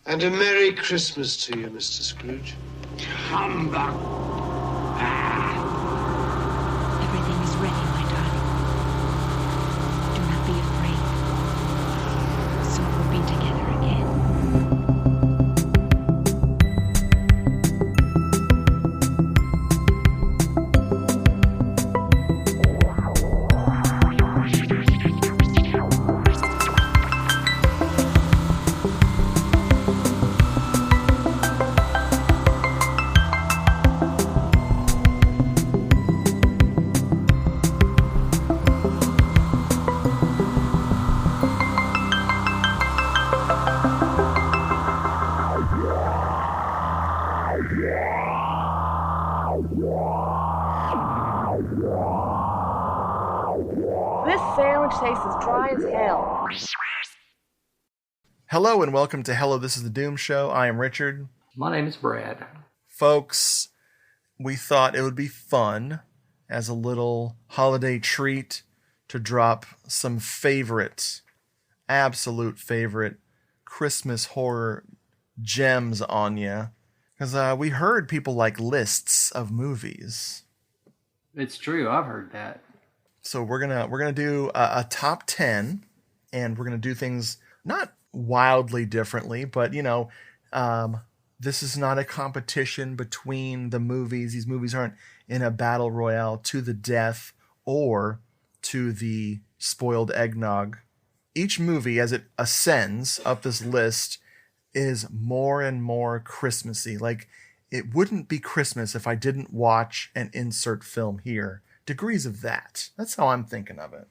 And a Merry Christmas to you, Mr. Scrooge. Humbug. Everything is ready, my darling. Do not be afraid. Soon we'll be together again. This sandwich tastes as dry as hell. Hello and welcome to Hello, This is the Doom Show. I am Richard. My name is Brad. Folks, we thought it would be fun as a little holiday treat to drop some absolute favorite Christmas horror gems on you. Because we heard people like lists of movies. It's true, I've heard that. So we're gonna do a top 10, and we're gonna do things not wildly differently, but this is not a competition between the movies. These movies aren't in a battle royale to the death or to the spoiled eggnog. Each movie, as it ascends up this list, is more and more Christmassy. Like, it wouldn't be Christmas if I didn't watch and insert film here. Degrees of that. That's how I'm thinking of it.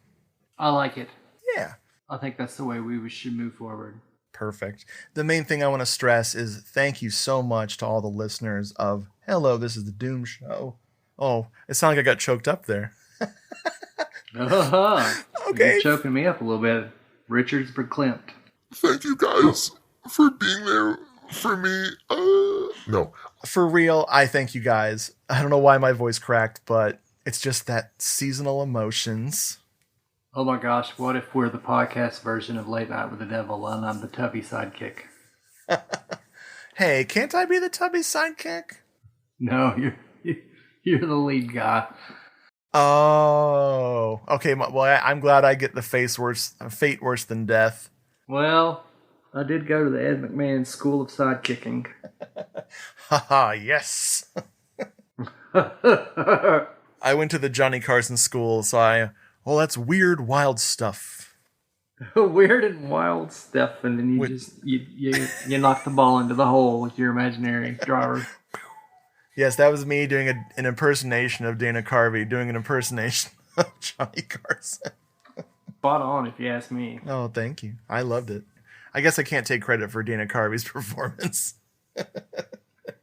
I like it. Yeah. I think that's the way we should move forward. Perfect. The main thing I want to stress is thank you so much to all the listeners of Hello, This is the Doom Show. Oh, it sounded like I got choked up there. Okay. You're choking me up a little bit. Richard's verklempt. Thank you guys for being there for me. No. For real, I thank you guys. I don't know why my voice cracked, but it's just that seasonal emotions. Oh my gosh, what if we're the podcast version of Late Night with the Devil and I'm the tubby sidekick? Hey, can't I be the tubby sidekick? No, you're the lead guy. Oh, okay. Well, I'm glad I get the fate worse than death. Well, I did go to the Ed McMahon School of Sidekicking. Haha, yes. I went to the Johnny Carson school, so that's weird, wild stuff. Weird and wild stuff, and then you knock the ball into the hole with your imaginary driver. Yes, that was me doing an impersonation of Dana Carvey, doing an impersonation of Johnny Carson. Spot on, if you ask me. Oh, thank you. I loved it. I guess I can't take credit for Dana Carvey's performance.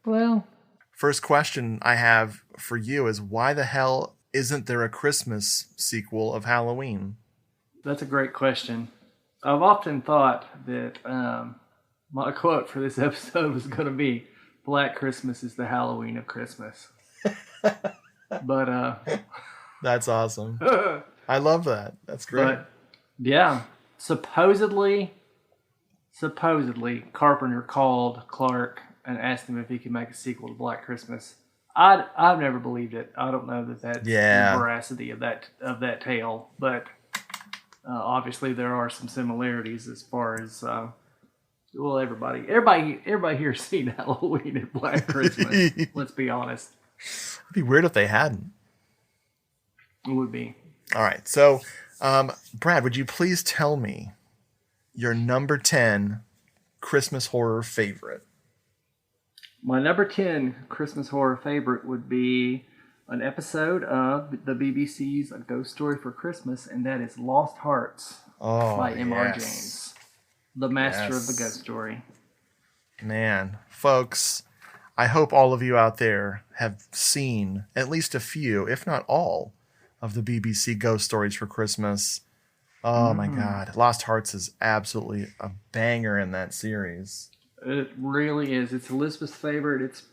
Well, first question I have for you is, why the hell isn't there a Christmas sequel of Halloween? That's a great question. I've often thought that my quote for this episode was going to be, Black Christmas is the Halloween of Christmas. But that's awesome. I love that. That's great. But yeah, supposedly Carpenter called Clark and asked him if he could make a sequel to Black Christmas. I've never believed it. I don't know that that's the veracity of that tale, but obviously there are some similarities as far as everybody here's seen Halloween and Black Christmas. Let's be honest. It'd be weird if they hadn't. It would be. All right, so Brad, would you please tell me your number 10 Christmas horror favorite? My number 10 Christmas horror favorite would be an episode of the BBC's A Ghost Story for Christmas, and that is Lost Hearts by M.R. James, the master of the ghost story. Man, folks, I hope all of you out there have seen at least a few, if not all, of the BBC Ghost Stories for Christmas. Oh my God. Lost Hearts is absolutely a banger in that series. It really is. It's Elizabeth's favorite. It's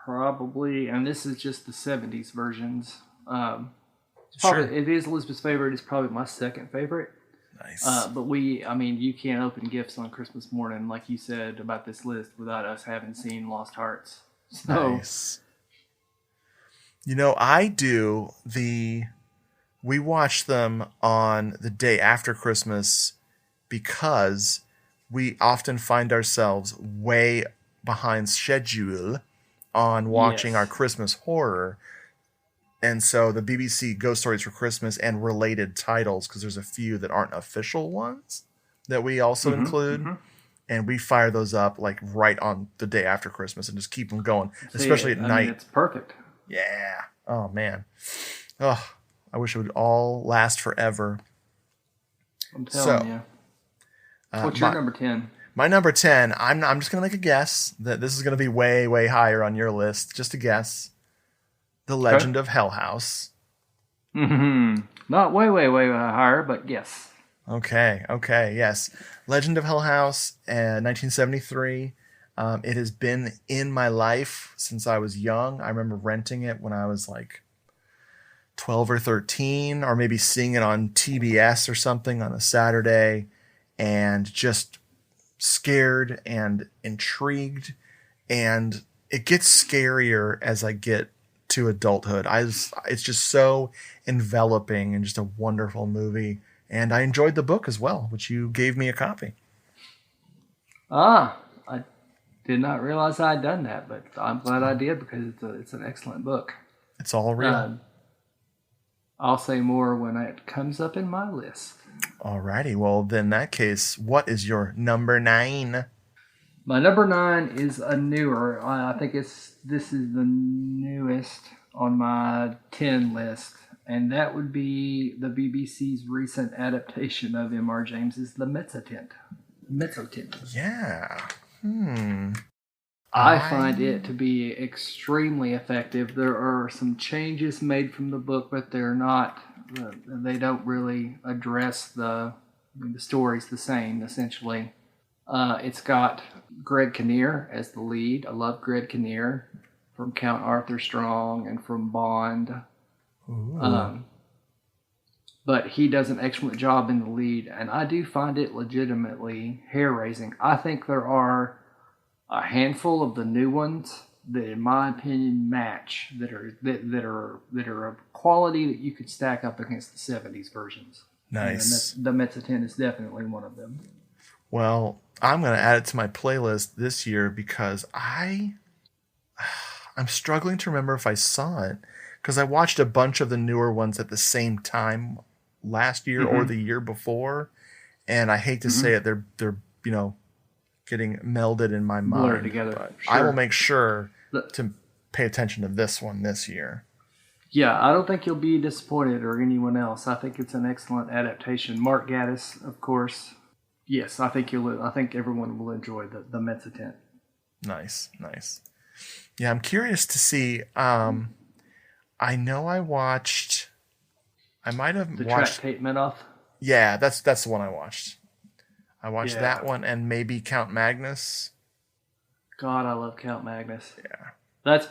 probably, and this is just the 70s versions. It is Elizabeth's favorite. It's probably my second favorite. Nice. But you can't open gifts on Christmas morning, like you said about this list, without us having seen Lost Hearts. So, nice. We watch them on the day after Christmas because we often find ourselves way behind schedule on watching our Christmas horror. And so the BBC Ghost Stories for Christmas and related titles, because there's a few that aren't official ones that we also include. Mm-hmm. And we fire those up like right on the day after Christmas and just keep them going, especially at night. It's perfect. Yeah. Oh, man. Oh, I wish it would all last forever. I'm telling you. What's your number 10? My number 10, I'm just going to make a guess that this is going to be way, way higher on your list. Just a guess. The Legend of Hell House. Mm-hmm. Not way, way, way higher, but yes. Okay, yes. Legend of Hell House, 1973. It has been in my life since I was young. I remember renting it when I was like 12 or 13, or maybe seeing it on TBS or something on a Saturday, and just scared and intrigued. And it gets scarier as I get to adulthood. It's just so enveloping and just a wonderful movie. And I enjoyed the book as well, which you gave me a copy. I did not realize I had done that, but I'm glad I did because it's an excellent book. It's all real. I'll say more when it comes up in my list. Alrighty, well, then in that case, what is your number 9? My number 9 is a newer. I think this is the newest on my 10 list, and that would be the BBC's recent adaptation of M.R. James's The Mezzotint. Yeah. I find it to be extremely effective. There are some changes made from the book, but they're not. They don't really address the story's the same, essentially. It's got Greg Kinnear as the lead. I love Greg Kinnear from Count Arthur Strong and from Bond. But he does an excellent job in the lead, and I do find it legitimately hair-raising. I think there are a handful of the new ones that, in my opinion, match that are of quality that you could stack up against the 70s versions. Nice. And the Mezzotint is definitely one of them. Well, I'm going to add it to my playlist this year because I'm struggling to remember if I saw it, because I watched a bunch of the newer ones at the same time last year or the year before, and I hate to say it, they're getting melded in my mind. Blurred together. Sure. I will make sure to pay attention to this one this year. Yeah, I don't think you'll be disappointed, or anyone else. I think it's an excellent adaptation. Mark Gatiss, of course. Yes, I think everyone will enjoy the Mezzotint. Nice. Yeah, I'm curious to see. I know I might have watched Tractate Menoth. Yeah, that's the one I watched. I watched that one and maybe Count Magnus. God, I love Count Magnus. Yeah, it's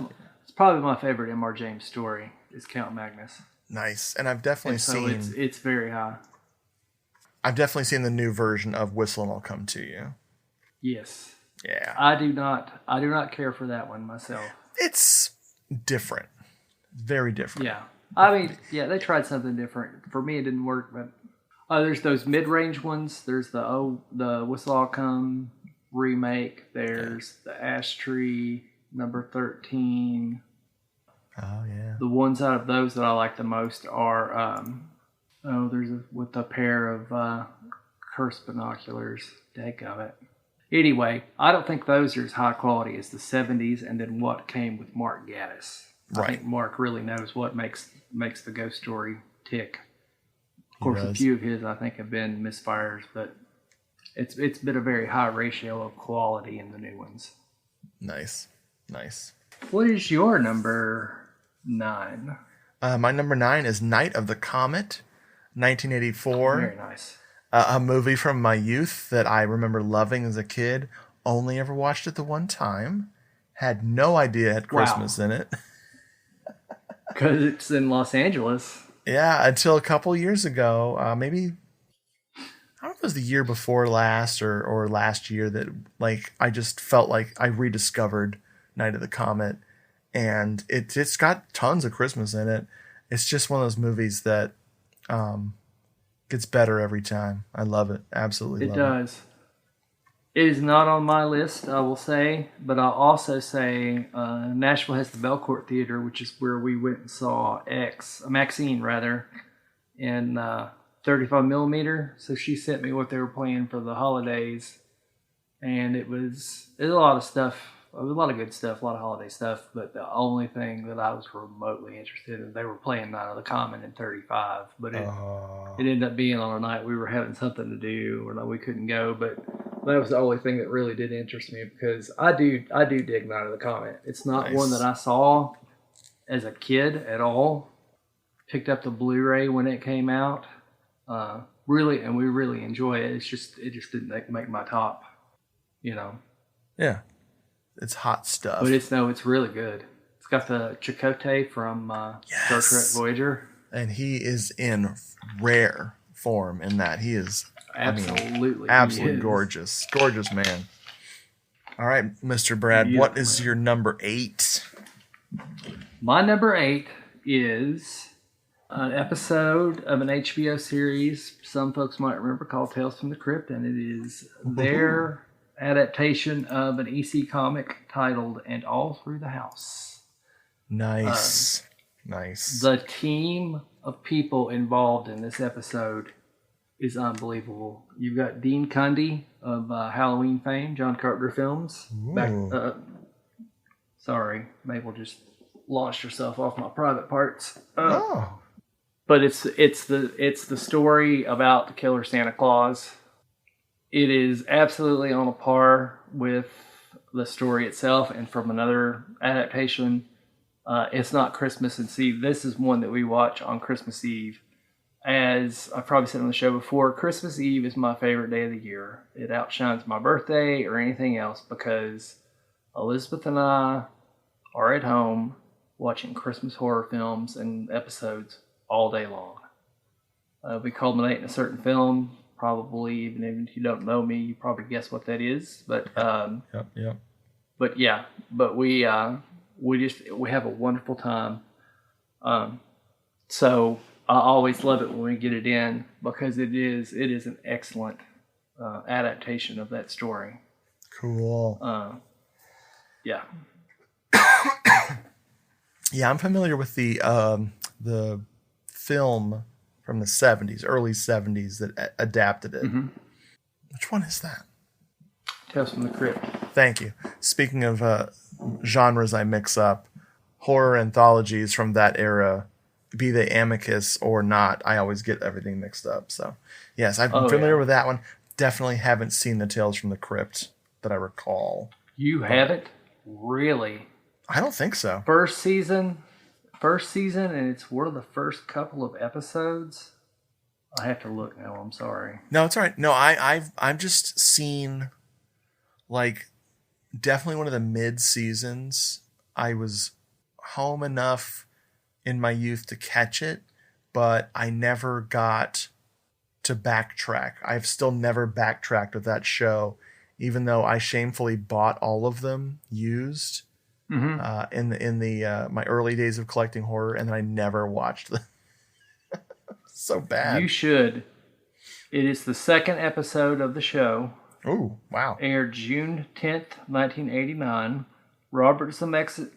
probably my favorite M.R. James story is Count Magnus. Nice, and I've definitely seen. It's very high. I've definitely seen the new version of Whistle and I'll Come to You. Yes. Yeah. I do not care for that one myself. It's different. Very different. Yeah. I mean, they tried something different. For me, it didn't work, but there's those mid-range ones. There's the Whistle I'll Come remake. There's the Ash Tree number 13. Oh, yeah. The ones out of those that I like the most are, with a pair of cursed binoculars. Dadgummit. Anyway, I don't think those are as high quality as the 70s and then what came with Mark Gatiss. Right. I think Mark really knows what makes the ghost story tick. Of course, a few of his I think have been misfires, but it's been a very high ratio of quality in the new ones. Nice. What is your number 9? My number 9 is Night of the Comet, 1984. Very nice. A movie from my youth that I remember loving as a kid. Only ever watched it the one time. Had no idea it had Christmas in it. Because it's in Los Angeles. Yeah, until a couple years ago. Maybe it was the year before last or last year that like I just felt like I rediscovered Night of the Comet, and it's got tons of Christmas in it. It's just one of those movies that gets better every time. I love it. Absolutely love it. It does. It is not on my list, I will say, but I'll also say Nashville has the Belcourt Theater, which is where we went and saw Maxine, in 35 millimeter. So she sent me what they were playing for the holidays, and it was a lot of stuff. It was a lot of good stuff, a lot of holiday stuff, but the only thing that I was remotely interested in, they were playing Night of the Comet in 35, but it ended up being on a night we were having something to do, or we couldn't go, but that was the only thing that really did interest me, because I do dig Night of the Comet. It's not one that I saw as a kid at all. Picked up the Blu-ray when it came out, and we really enjoy it. It just didn't make my top, Yeah. It's hot stuff. But it's really good. It's got the Chakotay from Star Trek Voyager. And he is in rare form in that. He is absolutely gorgeous. Gorgeous man. All right, Mr. Brad, beautiful. What is your number 8? My number 8 is an episode of an HBO series some folks might remember called Tales from the Crypt, and it is their adaptation of an EC comic titled And All Through the House. Nice. Nice. The team of people involved in this episode is unbelievable. You've got Dean Cundy of Halloween fame, John Carpenter films. Sorry, Mabel just launched herself off my private parts. But it's the story about the killer Santa Claus. It is absolutely on a par with the story itself, and from another adaptation, It's Not Christmas. And see, this is one that we watch on Christmas Eve. As I've probably said on the show before, Christmas Eve is my favorite day of the year. It outshines my birthday or anything else, because Elizabeth and I are at home watching Christmas horror films and episodes all day long. We culminate in a certain film. Probably, even if you don't know me, you probably guess what that is. But Yep. But yeah, we have a wonderful time. So I always love it when we get it in, because it is an excellent adaptation of that story. Cool. Yeah. Yeah, I'm familiar with the film from the 70s, early 70s that adapted it. Mm-hmm. Which one is that? Tales from the Crypt. Thank you. Speaking of genres I mix up, horror anthologies from that era, be they Amicus or not, I always get everything mixed up. So, yes, I'm familiar with that one. Definitely haven't seen the Tales from the Crypt that I recall. You haven't? Really? I don't think so. First season, and it's one of the first couple of episodes. I have to look now. I'm sorry. No, it's all right. No, I've just seen, like, definitely one of the mid seasons. I was home enough in my youth to catch it, but I never got to backtrack. I've still never backtracked with that show, even though I shamefully bought all of them used. Mm-hmm. In the my early days of collecting horror, and then I never watched them. So bad. You should. It is the second episode of the show. Oh, wow. Aired June 10th, 1989. Robert Zemeckis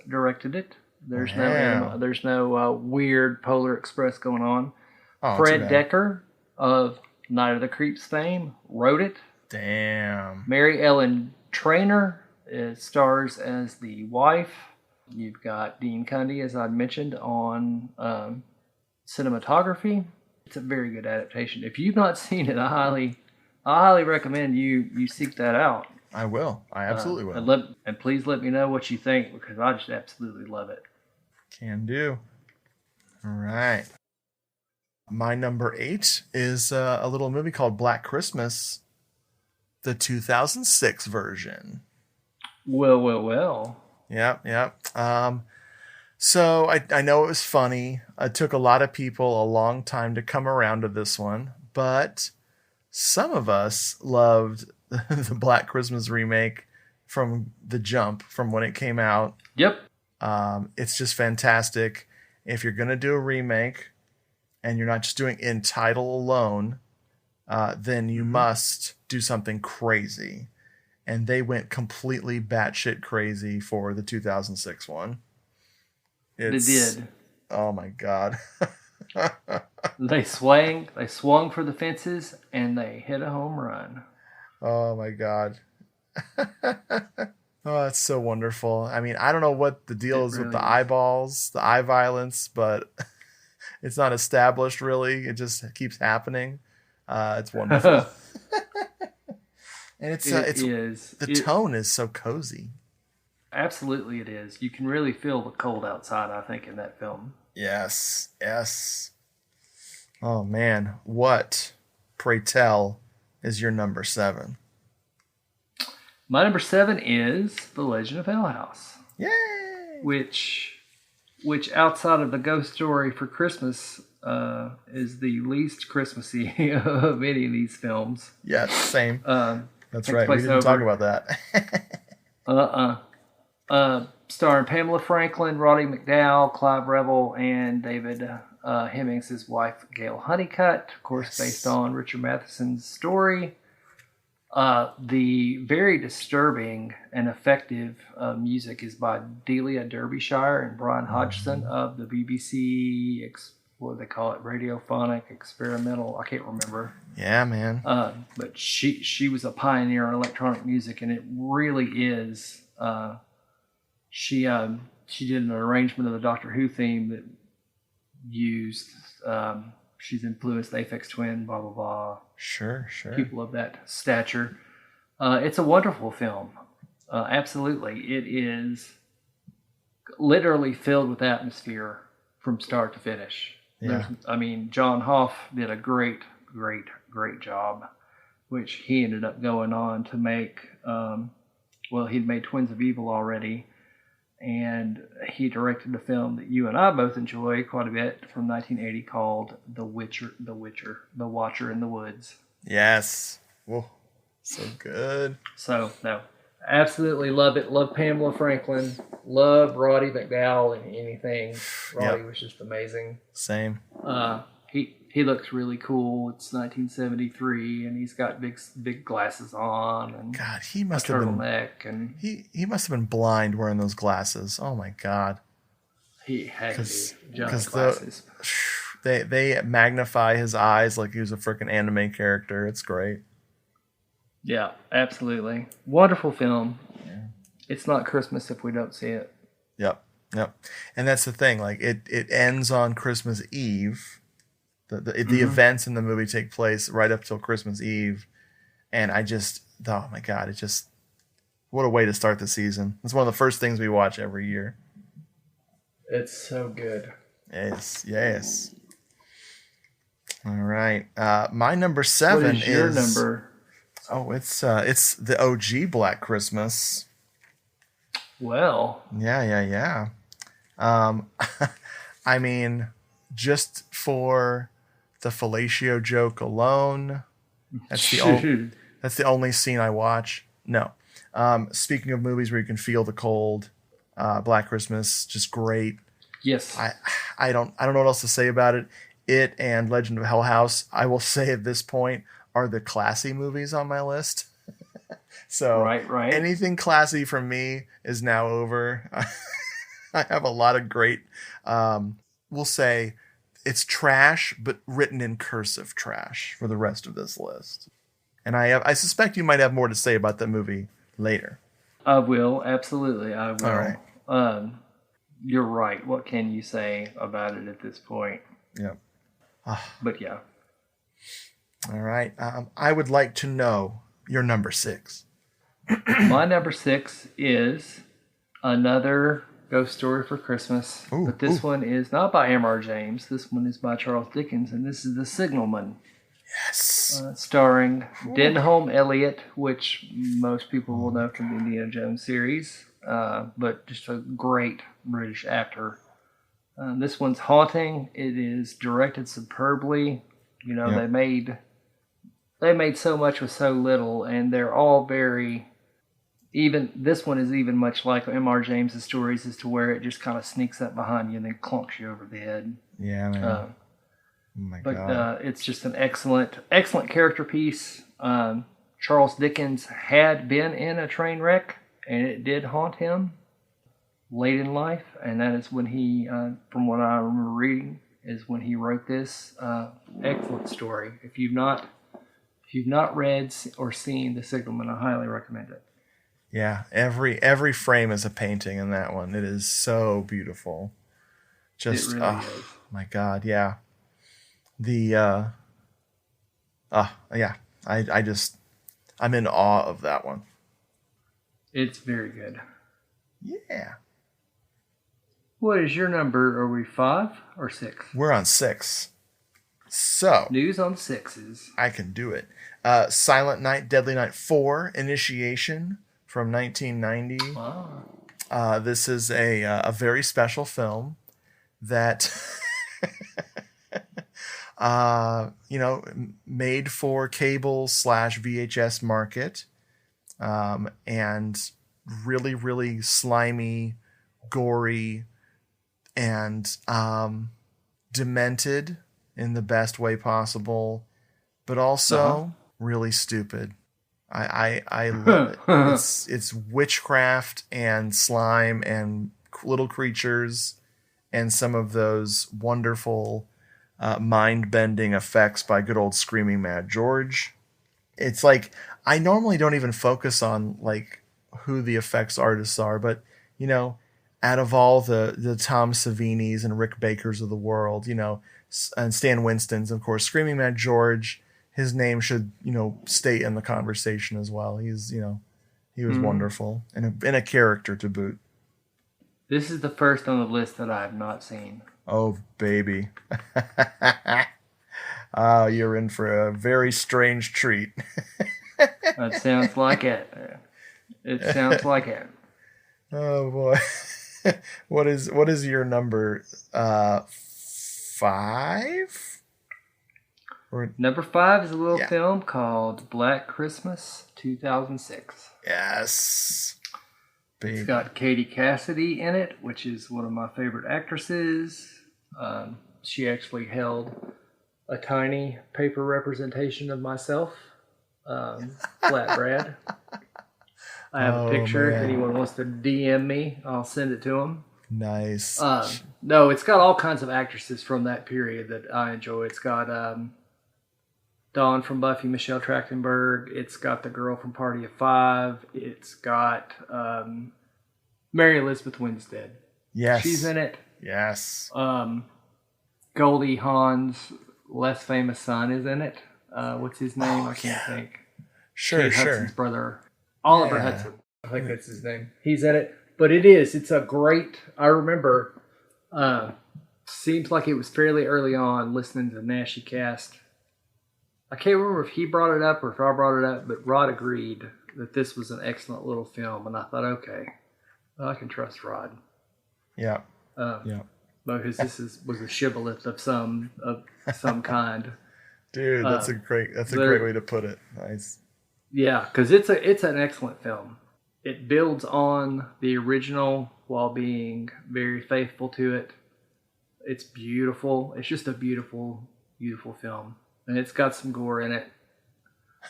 directed it. There's no weird Polar Express going on. Fred Decker of Night of the Creeps fame wrote it. Damn. Mary Ellen Trainor stars as the wife. You've got Dean Cundy, as I mentioned, on cinematography. It's a very good adaptation. If you've not seen it, I highly recommend you seek that out. I will. I absolutely will. And please let me know what you think, because I just absolutely love it. Can do. All right. My number 8 is a little movie called Black Christmas, the 2006 version. Well. Yep. So I know it was funny. It took a lot of people a long time to come around to this one, but some of us loved the Black Christmas remake from the jump, from when it came out. Yep. It's just fantastic. If you're going to do a remake and you're not just doing in title alone, then you must do something crazy. And they went completely batshit crazy for the 2006 one. They did. Oh my God. They swung for the fences, and they hit a home run. Oh my God. Oh, that's so wonderful. I mean, I don't know what the deal is with the eyeballs, the eye violence, but it's not established really. It just keeps happening. It's wonderful. And the tone is so cozy. Absolutely it is. You can really feel the cold outside, I think, in that film. Yes. Oh man, what, pray tell, is your number 7? My number 7 is The Legend of Hell House. Yay! Which outside of the ghost story for Christmas, is the least Christmassy of any of these films. Yes, same. That's right. We didn't talk about that. Starring Pamela Franklin, Roddy McDowall, Clive Revel, and David Hemmings' wife, Gail Honeycutt. Of course, based on Richard Matheson's story. The very disturbing and effective music is by Delia Derbyshire and Brian Hodgson of the BBC, what do they call it, radiophonic experimental, I can't remember. Yeah, man. But she was a pioneer in electronic music, and it really is. She did an arrangement of the Doctor Who theme that used. She's influenced Aphex Twin, blah blah blah. Sure. People of that stature. It's a wonderful film. Absolutely, it is literally filled with atmosphere from start to finish. Yeah. John Hoff did a great job, which he ended up going on to make. He'd made Twins of Evil already, and he directed a film that you and I both enjoy quite a bit from 1980 called The Watcher in the Woods. Yes. Whoa, so good. So, no, absolutely love it. Love Pamela Franklin. Love Roddy McDowall in anything. Roddy was just amazing. Same. He looks really cool. It's 1973, and he's got big glasses on, and God, he must have been turtleneck, and he must have been blind wearing those glasses. Oh my God, he had giant glasses. They magnify his eyes like he was a freaking anime character. It's great. Yeah, absolutely wonderful film. Yeah. It's not Christmas if we don't see it. Yep, and that's the thing. Like it ends on Christmas Eve. The events in the movie take place right up till Christmas Eve, and oh my God, what a way to start the season. It's one of the first things we watch every year. It's so good. Yes. All right, my number 7 what is your number? Oh, it's the OG Black Christmas. Well, yeah. I mean, just for the fellatio joke alone, that's the only scene I watch. No. Speaking of movies where you can feel the cold, Black Christmas, just great. Yes. I don't know what else to say about it. It and Legend of Hell House, I will say at this point, are the classy movies on my list. So right. Anything classy from me is now over. I have a lot of great, we'll say it's trash, but written in cursive trash for the rest of this list. And I suspect you might have more to say about that movie later. I will, absolutely. I will. All right. You're right. What can you say about it at this point? Yep. But yeah. All right. I would like to know your number 6. My number 6 is another ghost story for Christmas. But this one is not by M.R. James. This one is by Charles Dickens, and this is The Signalman. Yes. Starring Denholm Elliott, which most people will know from the Indiana Jones series, but just a great British actor. This one's haunting. It is directed superbly. You know, they made so much with so little, and they're all very. Even this one is even much like M.R. James's stories, as to where it just kind of sneaks up behind you and then clunks you over the head. Yeah, man. Oh my God. But it's just an excellent character piece. Charles Dickens had been in a train wreck, and it did haunt him late in life, and that is when he, from what I remember reading, is when he wrote this excellent story. If you've not read or seen The Signalman, I highly recommend it. Yeah, every frame is a painting in that one. It is so beautiful. Just it really is. My God, yeah. I'm in awe of that one. It's very good. Yeah. What is your number? Are we 5 or 6? We're on 6. So news on 6s. I can do it. Silent Night, Deadly Night 4, Initiation from 1990. Wow. This is a very special film that made for cable / VHS market, and really, really slimy, gory, and demented in the best way possible, but also really stupid. I love it. It's witchcraft and slime and little creatures and some of those wonderful mind-bending effects by good old Screaming Mad George. It's like, I normally don't even focus on like who the effects artists are, but you know, out of all the Tom Savinis and Rick Bakers of the world, you know, and Stan Winston's, of course, Screaming Mad George, his name should, you know, stay in the conversation as well. He's, you know, he was wonderful and a character to boot. This is the first on the list that I have not seen. Oh, baby. You're in for a very strange treat. That sounds like it. It sounds like it. Oh, boy. What is your number? 5? Or... Number 5 is a little film called Black Christmas, 2006. Yes. Baby. It's got Katie Cassidy in it, which is one of my favorite actresses. She actually held a tiny paper representation of myself, Flat Brad. I have a picture. Man. If anyone wants to DM me, I'll send it to them. Nice. No, it's got all kinds of actresses from that period that I enjoy. It's got Dawn from Buffy, Michelle Trachtenberg. It's got the girl from Party of Five. It's got Mary Elizabeth Winstead. Yes. She's in it. Yes. Goldie Hawn's less famous son is in it. What's his name? I can't think. Sure, Kate sure. Hudson's brother. Oliver Hudson. I think that's his name. He's in it. But it's a great, I remember, seems like it was fairly early on listening to the Nashi cast. I can't remember if he brought it up or if I brought it up, but Rod agreed that this was an excellent little film. And I thought, okay, well, I can trust Rod. Yeah. Because this was a shibboleth of some kind. Dude, that's a great way to put it. Nice. Yeah, because it's an excellent film. It builds on the original while being very faithful to it. It's beautiful. It's just a beautiful, beautiful film. And it's got some gore in it.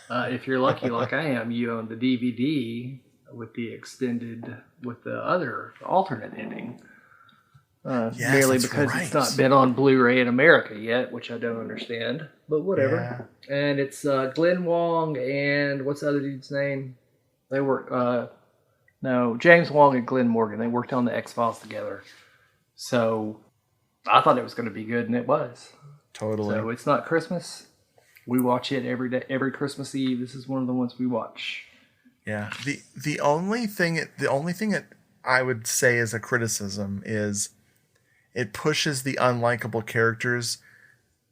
If you're lucky like I am, you own the DVD with the other alternate ending. Merely because it's not been on Blu-ray in America yet, which I don't understand. But whatever. Yeah. And it's Glenn Wong and what's the other dude's name? They work... James Wong and Glenn Morgan. They worked on the X-Files together. So I thought it was going to be good, and it was. Totally. So it's not Christmas. We watch it every day, every Christmas Eve. This is one of the ones we watch. Yeah. The only thing that I would say is a criticism is it pushes the unlikable characters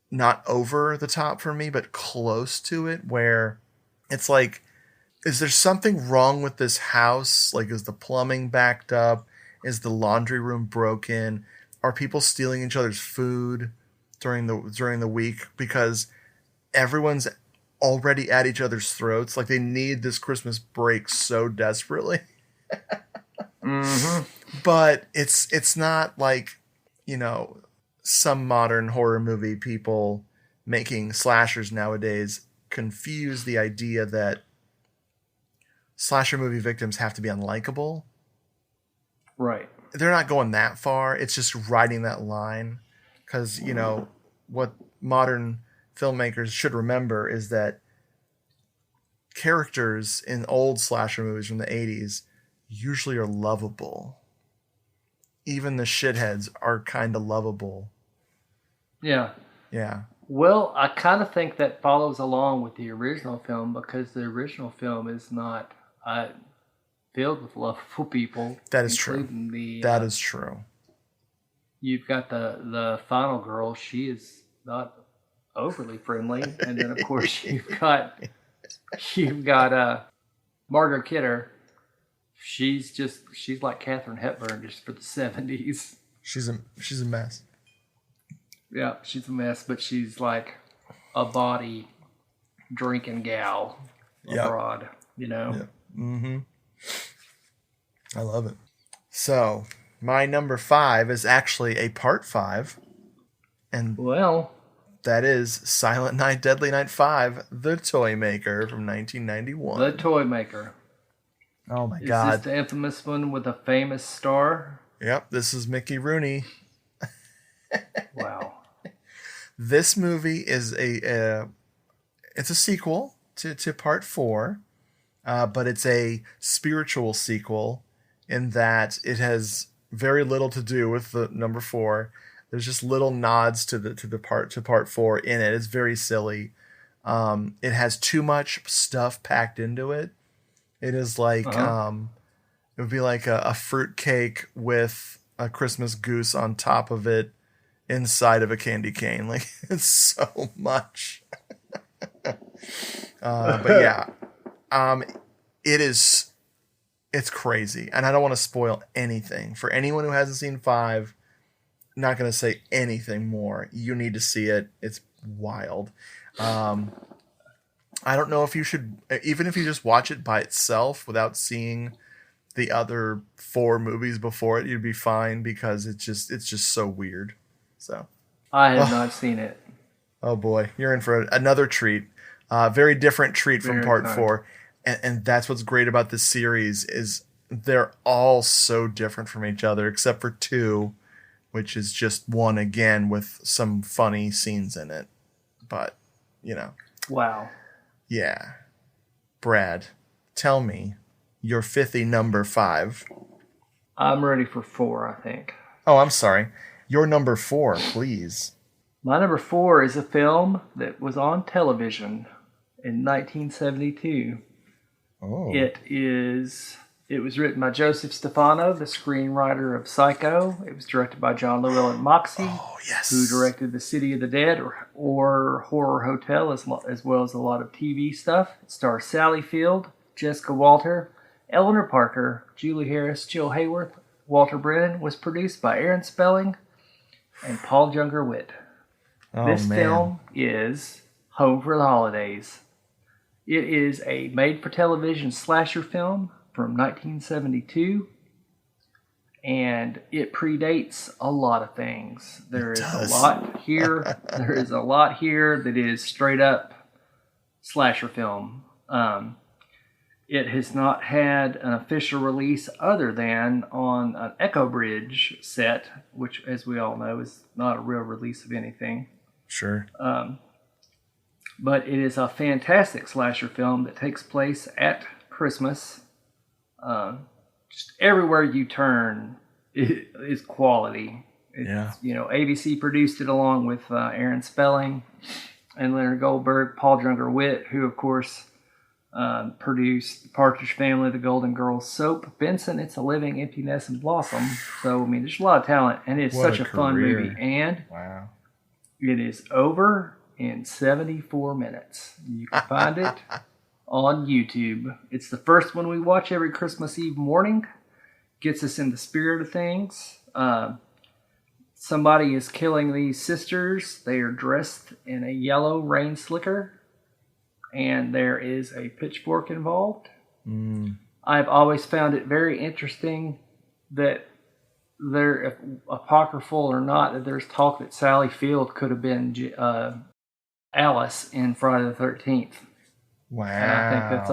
not over the top for me, but close to it, where it's like, is there something wrong with this house? Like, is the plumbing backed up? Is the laundry room broken? are people stealing each other's food during the week because everyone's already at each other's throats? Like, they need this Christmas break so desperately. Mm-hmm. But it's not like, some modern horror movie people making slashers nowadays confuse the idea that slasher movie victims have to be unlikable. Right. They're not going that far. It's just riding that line. Because, what modern filmmakers should remember is that characters in old slasher movies from the 80s usually are lovable. Even the shitheads are kind of lovable. Yeah. Yeah. Well, I kind of think that follows along with the original film, because the original film is not filled with lovable people. That is true. That is true. You've got the final girl. She is not overly friendly, and then of course you've got Margot Kidder. She's like Katharine Hepburn, just for the 70s. She's a mess. Yeah, she's a mess, but she's like a body drinking gal abroad, Yep. Mm-hmm. I love it. So, my number 5 is actually a part 5. And that is Silent Night, Deadly Night 5, The Toy Maker from 1991. The Toy Maker. Oh my God. Is this the infamous one with a famous star? Yep, this is Mickey Rooney. Wow. This movie is it's a sequel to part 4, but it's a spiritual sequel in that it has very little to do with the number 4. There's just little nods to part 4 in it. It's very silly. It has too much stuff packed into it. It is like it would be like a fruit cake with a Christmas goose on top of it inside of a candy cane. Like, it's so much. But yeah, it's crazy, and I don't want to spoil anything for anyone who hasn't seen 5. Not going to say anything more. You need to see it. It's wild. I don't know if you should, even if you just watch it by itself without seeing the other 4 movies before it, you'd be fine, because it's just so weird. So I have not seen it. Oh boy, you're in for another treat. Very different treat from part 4. And that's what's great about this series is they're all so different from each other, except for 2, which is just one again with some funny scenes in it. But, Wow. Yeah. Brad, tell me your pithy number 5. I'm ready for 4, I think. Oh, I'm sorry. Your number 4, please. My number 4 is a film that was on television in 1972. Oh. It was written by Joseph Stefano, the screenwriter of Psycho. It was directed by John Llewellyn Moxey, who directed The City of the Dead or Horror Hotel, as well as a lot of TV stuff. It stars Sally Field, Jessica Walter, Eleanor Parker, Julie Harris, Jill Hayworth, Walter Brennan. Was produced by Aaron Spelling and Paul Junger-Witt. This film is Home for the Holidays. It is a made-for-television slasher film from 1972, and it predates a lot of things. There is a lot here. There is a lot here that is straight up slasher film. It has not had an official release other than on an Echo Bridge set, which, as we all know, is not a real release of anything. Sure. But it is a fantastic slasher film that takes place at Christmas. Just everywhere you turn is quality. ABC produced it along with Aaron Spelling and Leonard Goldberg, Paul Junger-Witt, who of course produced The Partridge Family, The Golden Girls, Soap, Benson, It's a Living, Empty Nest, and Blossom. So there's a lot of talent, and it's such a fun movie. And it is over in 74 minutes. You can find it on YouTube. It's the first one we watch every Christmas Eve morning. Gets us in the spirit of things. somebody is killing these sisters. They are dressed in a yellow rain slicker, and there is a pitchfork involved. I've always found it very interesting that they're apocryphal or not, that there's talk that Sally Field could have been Alice in Friday the 13th. Wow. And I think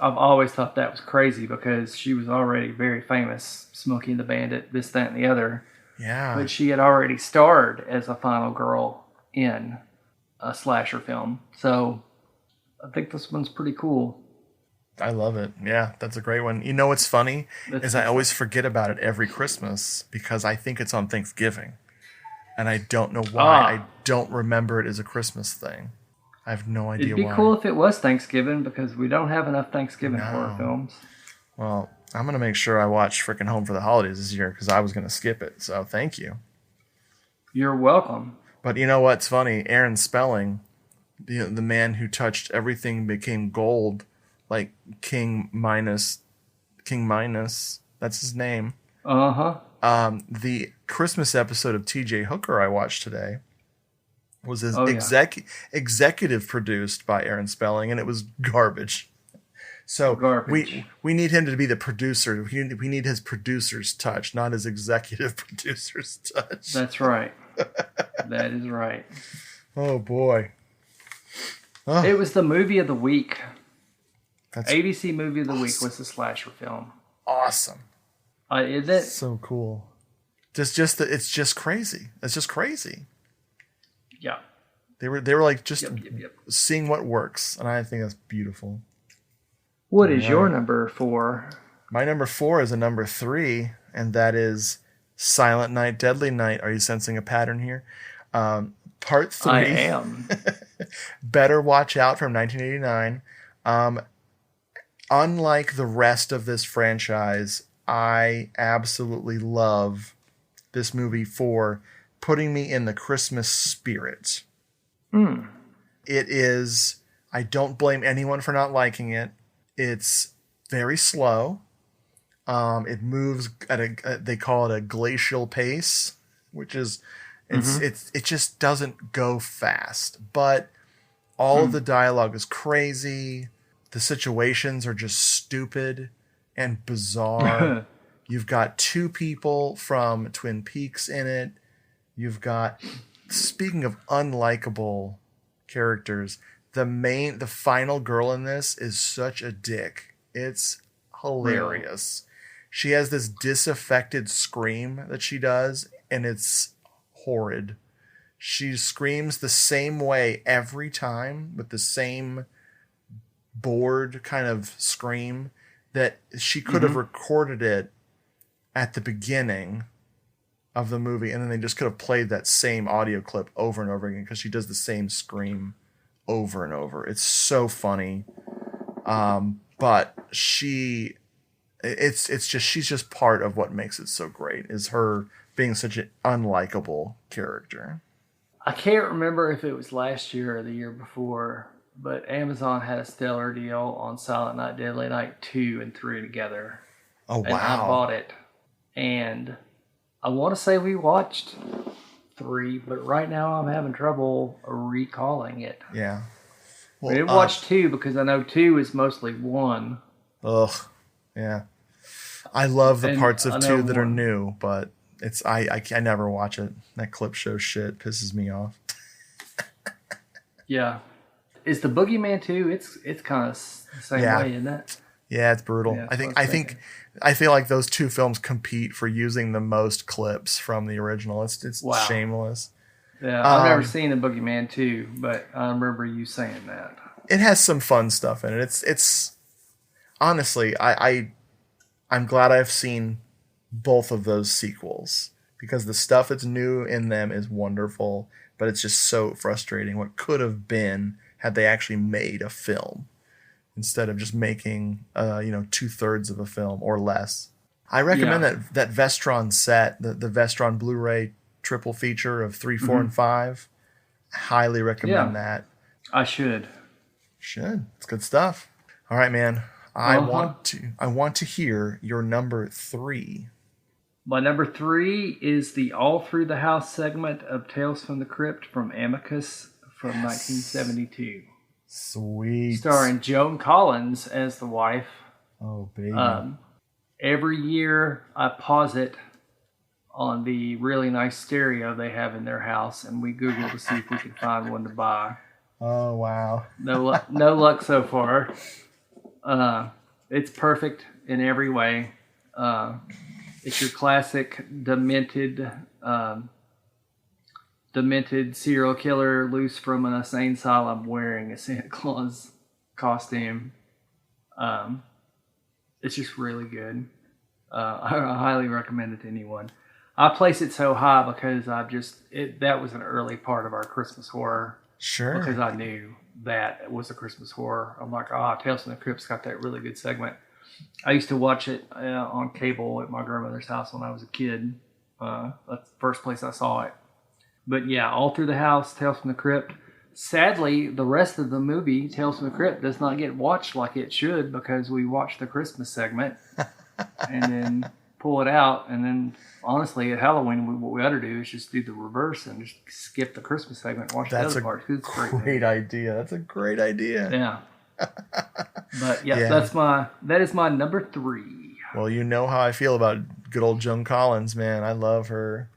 I've always thought that was crazy because she was already very famous, Smokey and the Bandit, this, that, and the other. Yeah. But she had already starred as a final girl in a slasher film. So I think this one's pretty cool. I love it. Yeah, that's a great one. You know what's funny is I always forget about it every Christmas because I think it's on Thanksgiving. And I don't know why. I don't remember it as a Christmas thing. I have no idea why. It'd be cool if it was Thanksgiving because we don't have enough Thanksgiving horror films. Well, I'm going to make sure I watch freaking Home for the Holidays this year because I was going to skip it. So thank you. You're welcome. But you know what's funny? Aaron Spelling, the man who touched everything became gold, like King Minus, that's his name. The Christmas episode of T.J. Hooker I watched today was executive produced by Aaron Spelling, and it was garbage. So we need him to be the producer. We need his producer's touch, not his executive producer's touch. That's right. That is right. Oh boy. Oh. It was the movie of the week. ABC movie of the week was the slasher film. Awesome. Is it? So cool. It's just crazy. It's just crazy. Yeah. They were like just seeing what works, and I think that's beautiful. What is your number 4? My number 4 is a number 3, and that is Silent Night, Deadly Night. Are you sensing a pattern here? Part 3. I am. Better Watch Out from 1989. Unlike the rest of this franchise, I absolutely love this movie for putting me in the Christmas spirit. It is, I don't blame anyone for not liking it. It's very slow. It moves at they call it a glacial pace, which is, it just doesn't go fast. But all of the dialogue is crazy. The situations are just stupid and bizarre. You've got 2 people from Twin Peaks in it. You've got, speaking of unlikable characters, the final girl in this is such a dick. It's hilarious. Really? She has this disaffected scream that she does, and it's horrid. She screams the same way every time with the same bored kind of scream that she could have recorded it at the beginning of the movie, and then they just could have played that same audio clip over and over again because she does the same scream over and over. It's so funny. But she's just part of what makes it so great, is her being such an unlikable character. I can't remember if it was last year or the year before, but Amazon had a stellar deal on Silent Night, Deadly Night 2 and 3 together. Oh, wow. And I bought it. And I want to say we watched 3, but right now I'm having trouble recalling it. Yeah. Well, we didn't watch 2 because I know 2 is mostly 1. Ugh. Yeah. I love the parts of 2 that are new, but I never watch it. That clip show shit pisses me off. Yeah. Is the Boogeyman 2? It's kind of the same way, isn't it? Yeah, it's brutal. Yeah, I feel like those 2 films compete for using the most clips from the original. It's shameless. Yeah, I've never seen the Boogeyman 2, but I remember you saying that. It has some fun stuff in it. It's honestly, I'm glad I've seen both of those sequels because the stuff that's new in them is wonderful, but it's just so frustrating what could have been had they actually made a film instead of just making 2/3 of a film or less. I recommend that Vestron set, the Vestron Blu-ray triple feature of 3, 4, and 5. Highly recommend that. I should. It's good stuff. All right, man. I want to hear your number 3. My number 3 is the All Through the House segment of Tales from the Crypt from Amicus from 1972. Sweet. Starring Joan Collins as the wife. Oh, baby. Every year I pause it on the really nice stereo they have in their house, and we Google to see if we can find one to buy. Oh, wow. No luck so far. It's perfect in every way. It's your classic demented serial killer loose from an insane asylum wearing a Santa Claus costume. It's just really good. I highly recommend it to anyone. I place it so high because that was an early part of our Christmas horror. Sure. Because I knew that was a Christmas horror. I'm like, Tales from the Crypt's got that really good segment. I used to watch it on cable at my grandmother's house when I was a kid. That's the first place I saw it. But yeah, All Through the House, Tales from the Crypt. Sadly, the rest of the movie, Tales from the Crypt, does not get watched like it should because we watched the Christmas segment and then pull it out. And then, honestly, at Halloween, what we ought to do is just do the reverse and just skip the Christmas segment and watch the other part. That's a great idea. That's a great idea. Yeah. But yeah, that is my number 3. Well, you know how I feel about good old Joan Collins, man. I love her.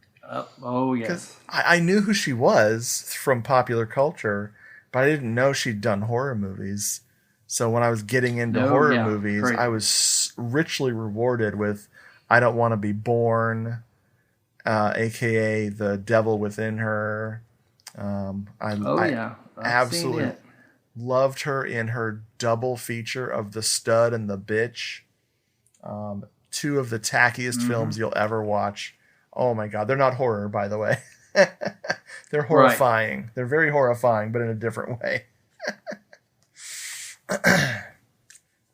Oh, yes. I knew who she was from popular culture, but I didn't know she'd done horror movies. So when I was getting into horror movies, I was richly rewarded with I Don't Want to Be Born, a.k.a. The Devil Within Her. I absolutely loved her in her double feature of The Stud and The Bitch. 2 of the tackiest films you'll ever watch. Oh my God. They're not horror, by the way. They're horrifying. Right. They're very horrifying, but in a different way.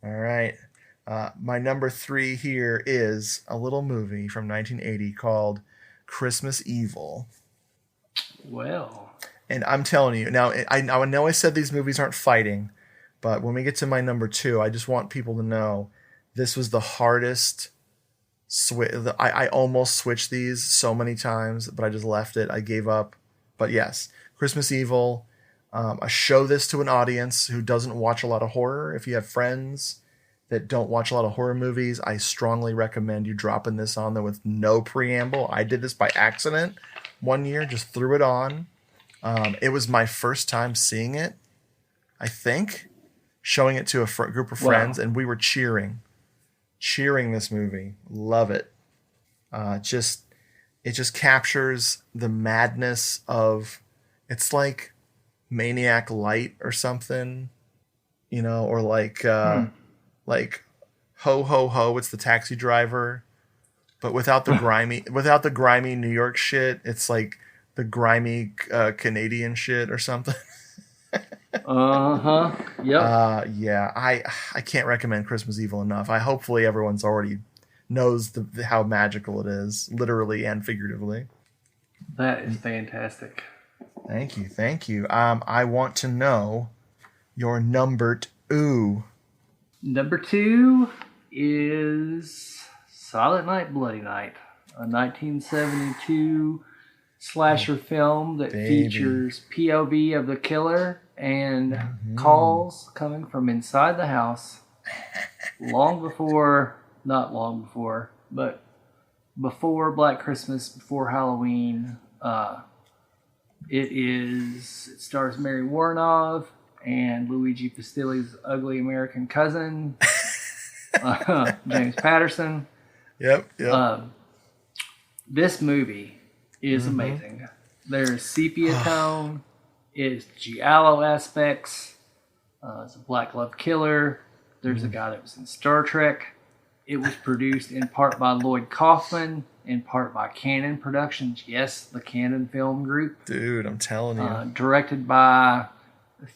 All right. My number 3 here is a little movie from 1980 called Christmas Evil. Well. And I'm telling you, now I know I said these movies aren't fighting, but when we get to my number 2, I just want people to know this was the hardest I almost switched these so many times, but I just left it. I gave up. But yes, Christmas Evil. I show this to an audience who doesn't watch a lot of horror. If you have friends that don't watch a lot of horror movies, I strongly recommend you dropping this on there with no preamble. I did this by accident one year, just threw it on. It was my first time seeing it, I think, showing it to a group of friends, and we were cheering this movie. Love it. It just captures the madness of, it's like Maniac Light or something, or like Ho Ho Ho. It's the Taxi Driver, but without the grimy New York shit. It's like the grimy Canadian shit or something. Yep. Yeah. I can't recommend Christmas Evil enough. Hopefully everyone's already knows how magical it is, literally and figuratively. That is fantastic. Thank you. I want to know your number 2. Number 2 is Silent Night, Bloody Night, a 1972 slasher film that features POV of the killer and calls coming from inside the house but before Black Christmas, before Halloween. It stars Mary Warnov and Luigi Pistilli's ugly American cousin, James Patterson. Yep. This movie is amazing. There's sepia tone. It's giallo aspects. It's a black glove killer. There's a guy that was in Star Trek. It was produced in part by Lloyd Kaufman, in part by Cannon Productions. Yes, the Cannon Film Group. Dude, I'm telling you. Directed by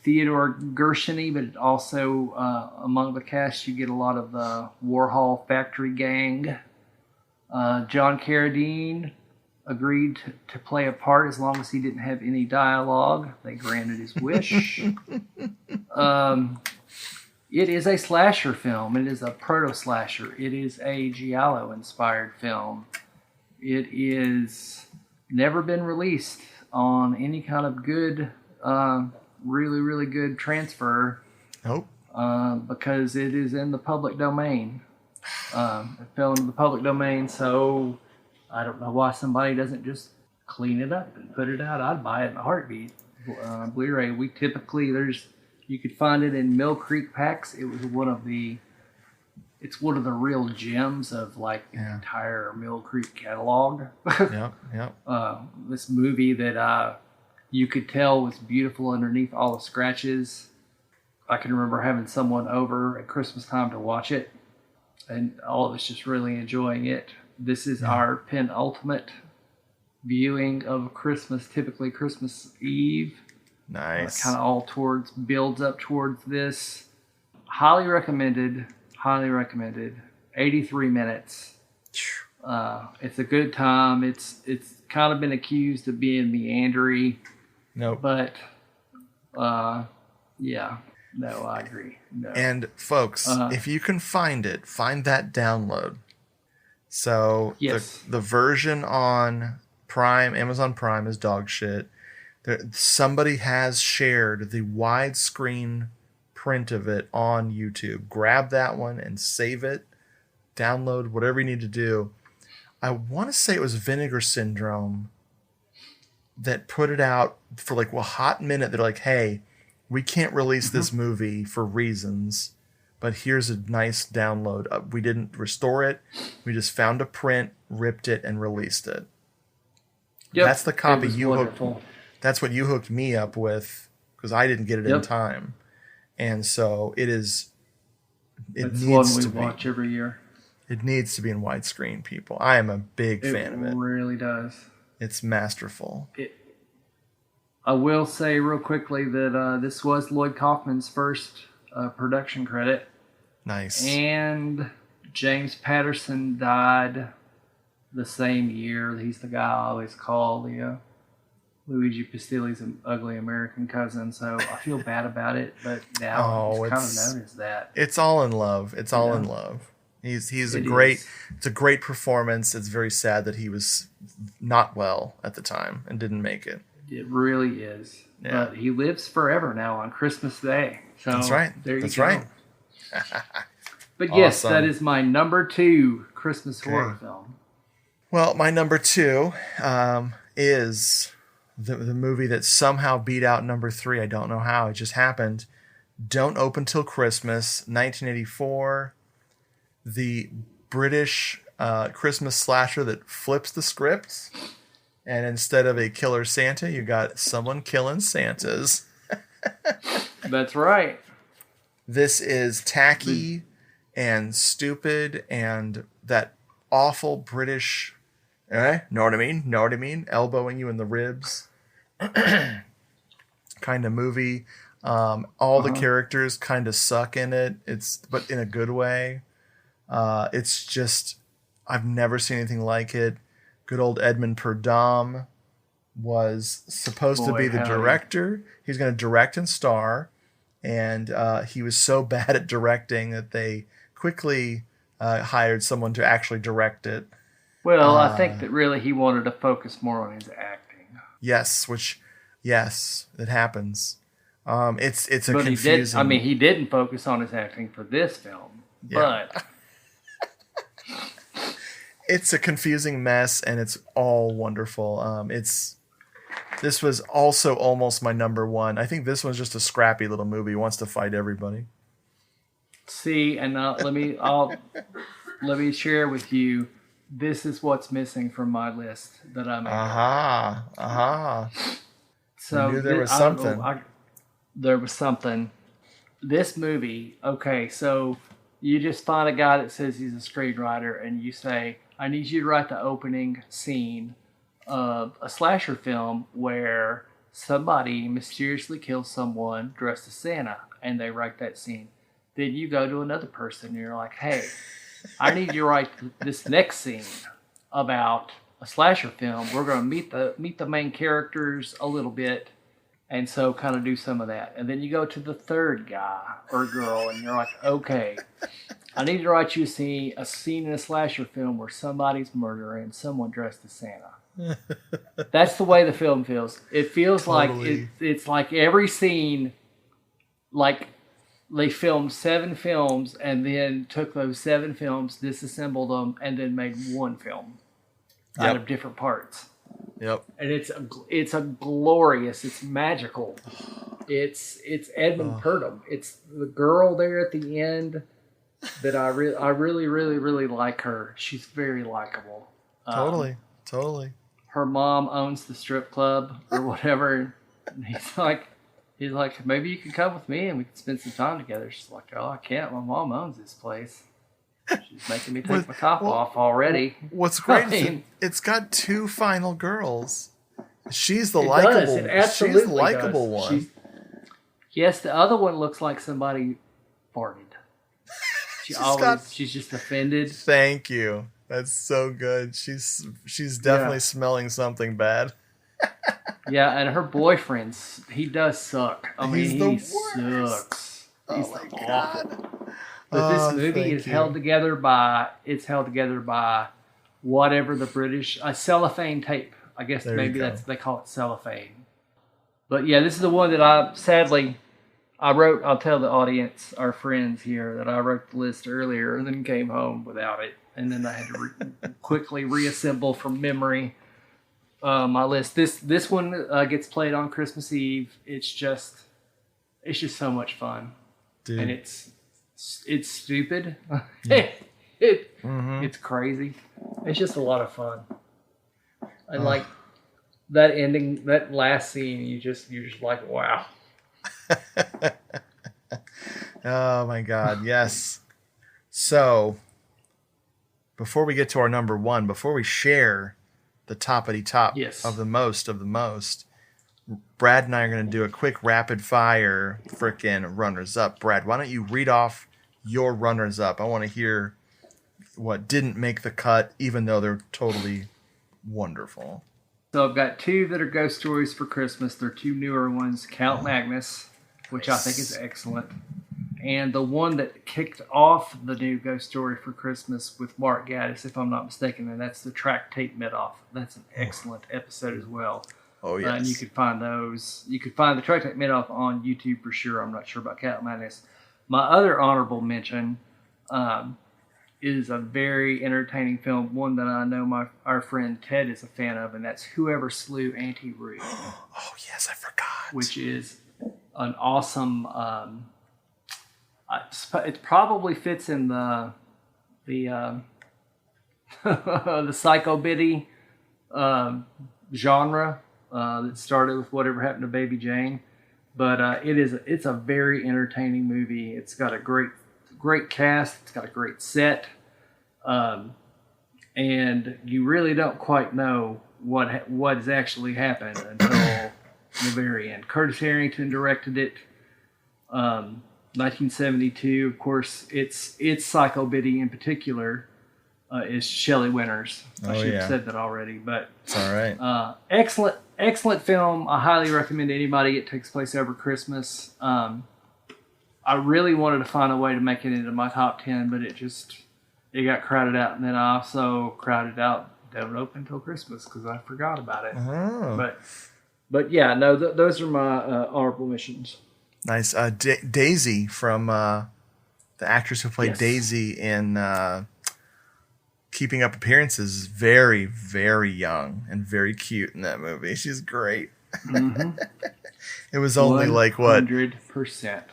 Theodore Gershony, but also among the cast you get a lot of the Warhol Factory Gang. John Carradine agreed to play a part as long as he didn't have any dialogue. They granted his wish. It is a slasher film. It is a proto-slasher. It is a giallo-inspired film. It is never been released on any kind of good, really, really good transfer. Nope. Because it is in the public domain. It fell into the public domain, so I don't know why somebody doesn't just clean it up and put it out. I'd buy it in a heartbeat. Blu-ray. We typically you could find it in Mill Creek packs. It was it's one of the real gems of like the entire Mill Creek catalog. Yep. This movie that you could tell was beautiful underneath all the scratches. I can remember having someone over at Christmas time to watch it, and all of us just really enjoying it. This is our penultimate viewing of Christmas, typically Christmas Eve. Nice. Kind of all builds up towards this. Highly recommended. 83 minutes. It's a good time. It's kind of been accused of being meandery. Nope. But, yeah. No, I agree. No. And folks, if you can find it, find that download. So yes. the version on Prime, Amazon Prime, is dog shit. Somebody has shared the widescreen print of it on YouTube. Grab that one and save it. Download whatever you need to do. I want to say it was Vinegar Syndrome that put it out for like a hot minute. They're like, hey, we can't release this movie for reasons, but here's a nice download. We didn't restore it. We just found a print, ripped it, and released it. Yep, that's the copy you hooked. That's what you hooked me up with because I didn't get it in time, and so it is. It needs to be. Watch every year. It needs to be in widescreen, people. I am a big fan of it. It really does. It's masterful. I will say real quickly that this was Lloyd Kaufman's first production credit. Nice. And James Patterson died the same year. He's the guy I always call the Luigi Pistilli's ugly American cousin. So I feel bad about it, but now he's kind of known as that. It's all in love. It's all in love. It's a great performance. It's very sad that he was not well at the time and didn't make it. It really is. Yeah. But he lives forever now on Christmas Day. So that's right. There you that's go. Right. But yes, that is my number 2 Christmas horror film. Well, my number 2 is the movie that somehow beat out number 3. I don't know how. It just happened. Don't Open Till Christmas, 1984. The British Christmas slasher that flips the script. And instead of a killer Santa, you got someone killing Santas. That's right. This is tacky and stupid and that awful British, know what I mean? Know what I mean? Elbowing you in the ribs kind of movie. All the characters kind of suck in it. But in a good way. It's just, I've never seen anything like it. Good old Edmund Purdom was supposed to be the director. He was going to direct and star, and he was so bad at directing that they quickly hired someone to actually direct it. Well, I think that really he wanted to focus more on his acting. Yes, it happens. It's a confusing. He didn't focus on his acting for this film, but. It's a confusing mess, and it's all wonderful. This was also almost my number 1. I think this one's just a scrappy little movie. He wants to fight everybody. See, and let me share with you. This is what's missing from my list that I made. So I knew there was something. There was something. This movie. Okay, so you just find a guy that says he's a screenwriter, and you say, I need you to write the opening scene of a slasher film where somebody mysteriously kills someone dressed as Santa, and they write that scene. Then you go to another person, and you're like, hey, I need you to write this next scene about a slasher film. We're going to meet the main characters a little bit, and so kind of do some of that. And then you go to the third guy or girl, and you're like, okay, I need to write you a scene in a slasher film where somebody's murdering someone dressed as Santa. That's the way the film feels. It feels Totally. like it's like every scene, like they filmed 7 films and then took those 7 films, disassembled them, and then made one film out of different parts. Yep. And it's a glorious, it's magical. It's Edmund Purdom. It's the girl there at the end that I really like her. She's very likable. Totally. Her mom owns the strip club or whatever. And he's like, maybe you can come with me and we can spend some time together. She's like, oh, I can't. My mom owns this place. She's making me take my top off already. What's great is it's got 2 final girls. She's the likable. She's the likable one. Yes, the other one looks like somebody farted. She's just offended. Thank you. That's so good. She's definitely smelling something bad. Yeah, and her boyfriend, he does suck. I mean, he sucks. He's my awful. God. But this movie is held together by whatever the British cellophane tape. I guess maybe they call it cellophane. But yeah, this is the one that I wrote. I'll tell the audience, our friends here, that I wrote the list earlier and then came home without it, and then I had to quickly reassemble from memory my list. This one gets played on Christmas Eve. It's just so much fun, dude. And it's stupid. It's crazy. It's just a lot of fun. And like that ending, that last scene, you're just like, wow. Oh my God, yes. So, before we get to our number 1, before we share the toppity top of the most, Brad and I are going to do a quick rapid fire frickin' runners up. Brad, why don't you read off your runners up? I want to hear what didn't make the cut, even though they're totally wonderful. So I've got 2 that are ghost stories for Christmas. They're 2 newer ones. Count Magnus, which I think is excellent. And the one that kicked off the new ghost story for Christmas with Mark Gaddis, if I'm not mistaken, and that's the Track Tape Mid-Off. That's an excellent episode as well. Oh, yes. And you could find those. You could find the Track Tape Mid-Off on YouTube for sure. I'm not sure about Count Magnus. My other honorable mention is a very entertaining film, one that I know our friend Ted is a fan of, and that's Whoever Slew Auntie Ruth. Oh, yes, I forgot. Which is an awesome... it probably fits in the the psycho biddy genre that started with Whatever Happened to Baby Jane, but it's a very entertaining movie. It's got a great cast. It's got a great set, and you really don't quite know what has actually happened until the very end. Curtis Harrington directed it. 1972, of course, it's Psycho Biddy in particular is Shelley Winters. I should have said that already, but it's all right. Excellent film. I highly recommend to anybody. It takes place over Christmas. I really wanted to find a way to make it into my top 10, but it got crowded out, and then I also crowded out Don't Open Till Christmas because I forgot about it. Oh. But yeah, no, those are my honorable mentions. Nice. Daisy from the actress who played Daisy in Keeping Up Appearances is very, very young and very cute in that movie. She's great. Mm-hmm. It was only 100%.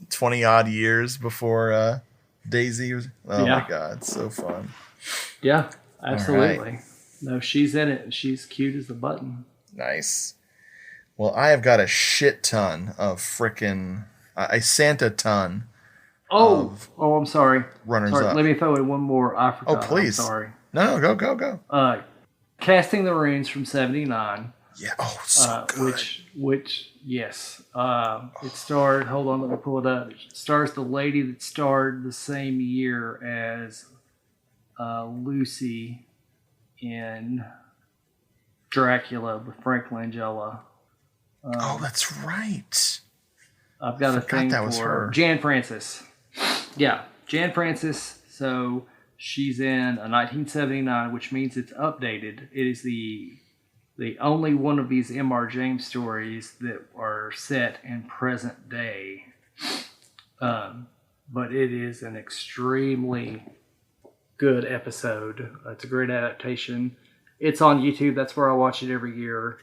20 odd years before Daisy was. Oh my God, so fun. Yeah, absolutely. Right. No, she's in it. She's cute as a button. Nice. Well, I have got a shit ton of frickin' a Santa ton. I'm sorry. Runners up. Let me throw in one more. I forgot. Oh, please. I'm sorry. No, go. Casting the Runes from '79. Yeah. Oh, so good. Which yes. It starred. Hold on, let me pull it up. It stars the lady that starred the same year as Lucy in Dracula with Frank Langella. Oh, that's right. I've got a thing that was for her. Jan Francis. Yeah, Jan Francis. So she's in a 1979, which means it's updated. It is the only one of these M.R. James stories that are set in present day. But it is an extremely good episode. It's a great adaptation. It's on YouTube. That's where I watch it every year.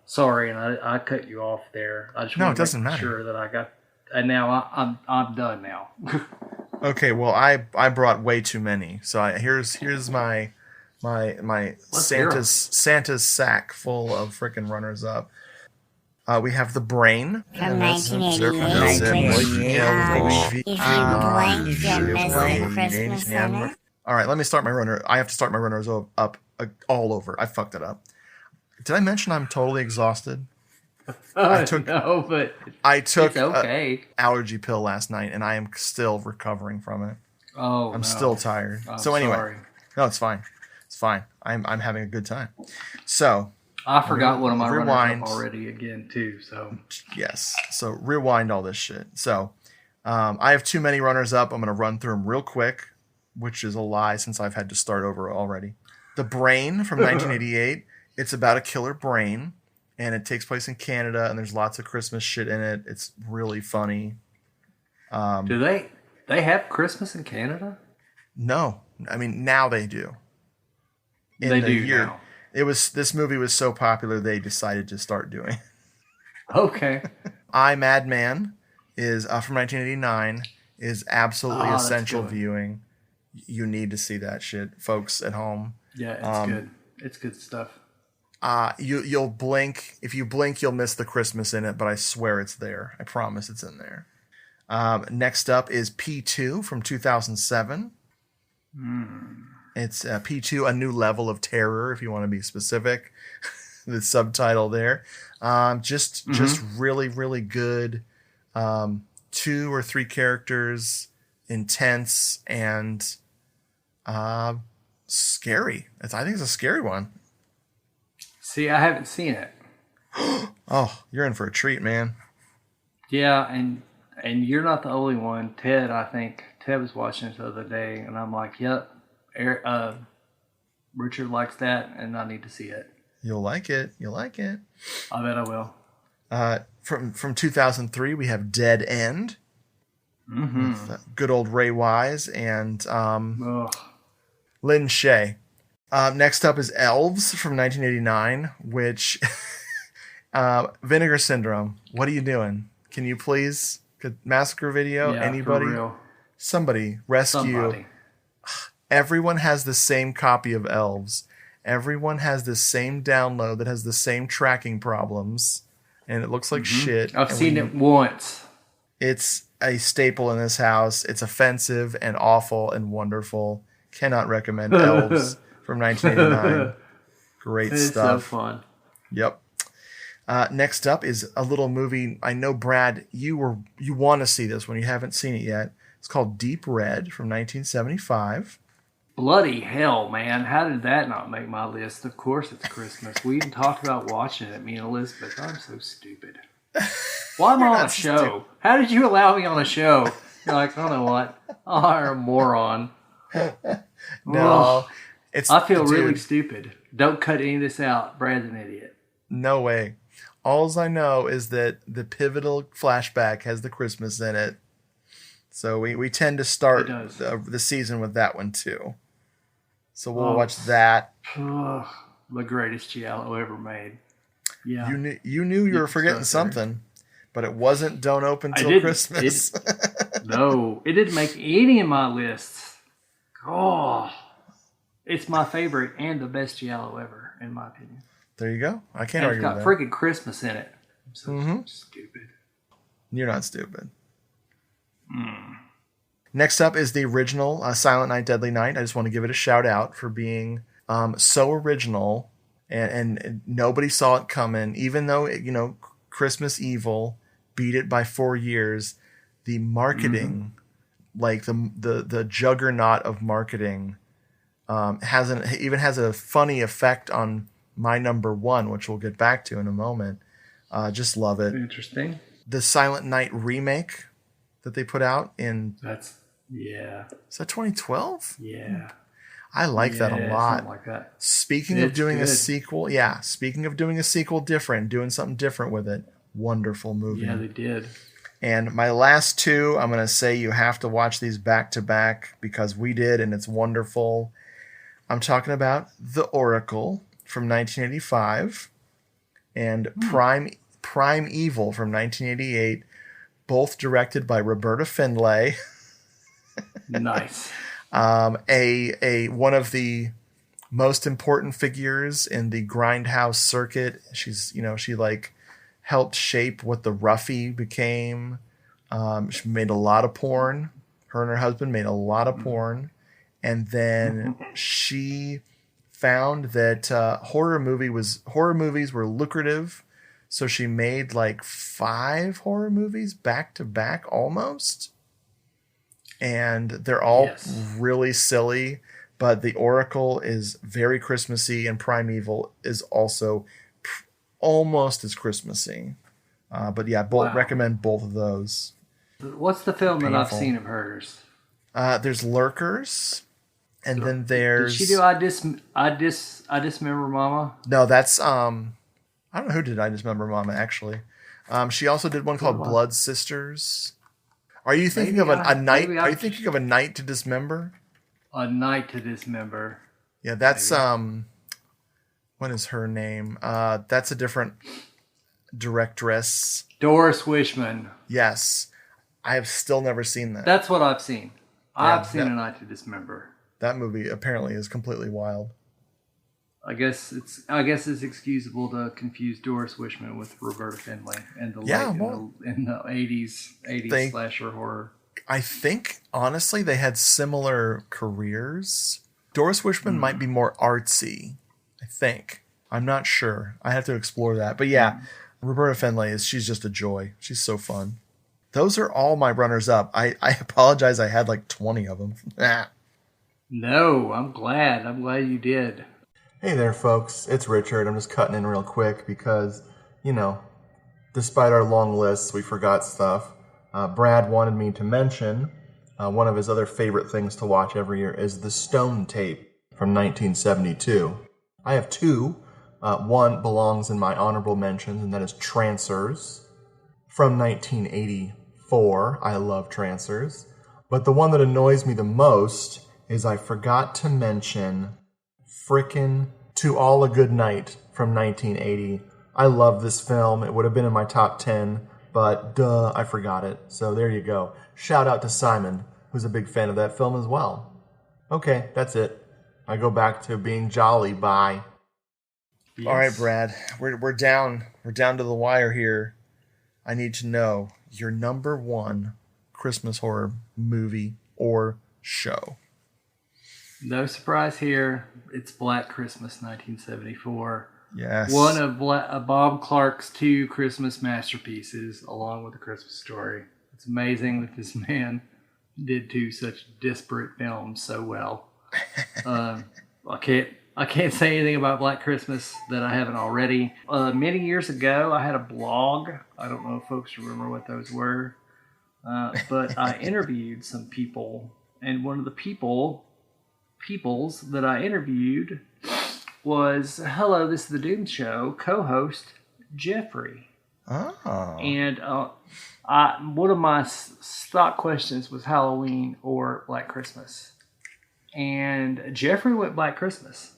Sorry, and I cut you off there. I just want to make sure that I got. And now I'm done now. Okay, well I brought way too many. So here's my Santa's sack full of freaking runners up. We have The Brain. From 1988. If you blink, you'll miss the Christmas dinner. All right, let me start my runner. I have to start my runners up all over. I fucked it up. Did I mention I'm totally exhausted? I took an allergy pill last night, and I am still recovering from it. I'm still tired. So anyway, sorry. No, it's fine. It's fine. I'm having a good time. So I forgot one of my runners up already again too. So yes. So rewind all this shit. So I have too many runners up. I'm going to run through them real quick, which is a lie since I've had to start over already. The Brain from 1988. It's about a killer brain. And it takes place in Canada, and there's lots of Christmas shit in it. It's really funny. Do they have Christmas in Canada? No, I mean now they do. They do now. This movie was so popular they decided to start doing it. Okay. I, Madman is from 1989 is absolutely essential viewing. You need to see that shit, folks at home. Yeah, it's good. It's good stuff. You'll blink. If you blink, you'll miss the Christmas in it, but I swear it's there. I promise it's in there. Next up is P2 from 2007. It's P2, A New Level of Terror, if you want to be specific. The subtitle there. Just really, really good. 2 or 3 characters, intense, and scary. I think it's a scary one. See, I haven't seen it. Oh, you're in for a treat, man. Yeah, and you're not the only one. Ted was watching it the other day, and I'm like, yep, Richard likes that, and I need to see it. You'll like it. I bet I will. From 2003, we have Dead End. With, good old Ray Wise and Lynn Shay. Next up is Elves from 1989, which Vinegar Syndrome. What are you doing? Can you please Massacre Video? Yeah, anybody? for real. Somebody rescue. Everyone has the same copy of Elves. Everyone has the same download that has the same tracking problems, and it looks like shit. I've seen it once. It's a staple in this house. It's offensive and awful and wonderful. Cannot recommend Elves. From 1989. Great stuff. It's so fun. Yep. Next up is a little movie. I know, Brad, you want to see this one. You haven't seen it yet. It's called Deep Red from 1975. Bloody hell, man. How did that not make my list? Of course it's Christmas. We even talked about watching it, me and Elizabeth. I'm so stupid. Why am I on a show? Stupid. How did you allow me on a show? You're like, I don't know what. I'll hire a moron. No. I feel really stupid. Don't cut any of this out. Brad's an idiot. No way. All I know is that the pivotal flashback has the Christmas in it. So we tend to start the season with that one too. So we'll watch that. The greatest giallo ever made. Yeah. You knew you were forgetting something, but it wasn't Don't Open Till Christmas. No, it didn't make any of my lists. Oh. It's my favorite and the best giallo ever, in my opinion. There you go. I can't argue with that. It's got freaking Christmas in it. I'm so stupid. You're not stupid. Next up is the original Silent Night, Deadly Night. I just want to give it a shout out for being so original, and nobody saw it coming. Even though Christmas Evil beat it by 4 years, the marketing, like the juggernaut of marketing. Has a funny effect on my number 1, which we'll get back to in a moment. Just love it. Interesting. The Silent Night remake, that they put out in. Yeah. Is that 2012? Yeah. I like that a lot. Something like that. Speaking of doing a sequel, doing something different with it. Wonderful movie. Yeah, they did. And my last two, I'm going to say you have to watch these back to back because we did, and it's wonderful. I'm talking about The Oracle from 1985 and Prime Evil from 1988, both directed by Roberta Findlay. Nice. One of the most important figures in the grindhouse circuit. She like helped shape what the roughie became. She made a lot of porn. Her and her husband made a lot of porn. And then she found that horror movies were lucrative. So she made like 5 horror movies back to back almost. And they're all really silly. But The Oracle is very Christmassy, and Primeval is also almost as Christmassy. But yeah, recommend both of those. What's the film that I've seen of hers? There's Lurkers, and then there's. Did she do I Dismember Mama? No, that's I don't know who did I Dismember Mama actually. She also did one called Blood Sisters. Are you thinking of a night? Are you thinking of A Night to Dismember? A Night to Dismember. Yeah, that's what is her name? That's a different directress. Doris Wishman. Yes. I have still never seen that. That's what I've seen. I've seen A Night to Dismember. That movie apparently is completely wild. I guess it's excusable to confuse Doris Wishman with Roberta Findlay and in the 80s slasher horror. I think honestly they had similar careers. Doris Wishman might be more artsy, I think. I'm not sure. I have to explore that. But yeah, Roberta Findlay she's just a joy. She's so fun. Those are all my runners up. I apologize. I had like 20 of them. No, I'm glad. I'm glad you did. Hey there, folks. It's Richard. I'm just cutting in real quick because, despite our long lists, we forgot stuff. Brad wanted me to mention one of his other favorite things to watch every year is The Stone Tape from 1972. I have 2. One belongs in my honorable mentions, and that is Trancers from 1984. I love Trancers. But the one that annoys me the most is I forgot to mention frickin' To All a Good Night from 1980. I love this film. It would have been in my top 10, but I forgot it. So there you go. Shout out to Simon, who's a big fan of that film as well. Okay, that's it. I go back to being jolly. Bye. Yes. All right, Brad. We're down to the wire here. I need to know your number 1 Christmas horror movie or show. No surprise here. It's Black Christmas, 1974. Yes. One of Bob Clark's 2 Christmas masterpieces, along with A Christmas Story. It's amazing that this man did 2 such disparate films so well. I can't say anything about Black Christmas that I haven't already. Many years ago, I had a blog. I don't know if folks remember what those were. But I interviewed some people, and one of the peoples that I interviewed was Hello, This is the Doom Show co-host Jeffrey. Oh. And one of my stock questions was Halloween or Black Christmas. And Jeffrey went Black Christmas.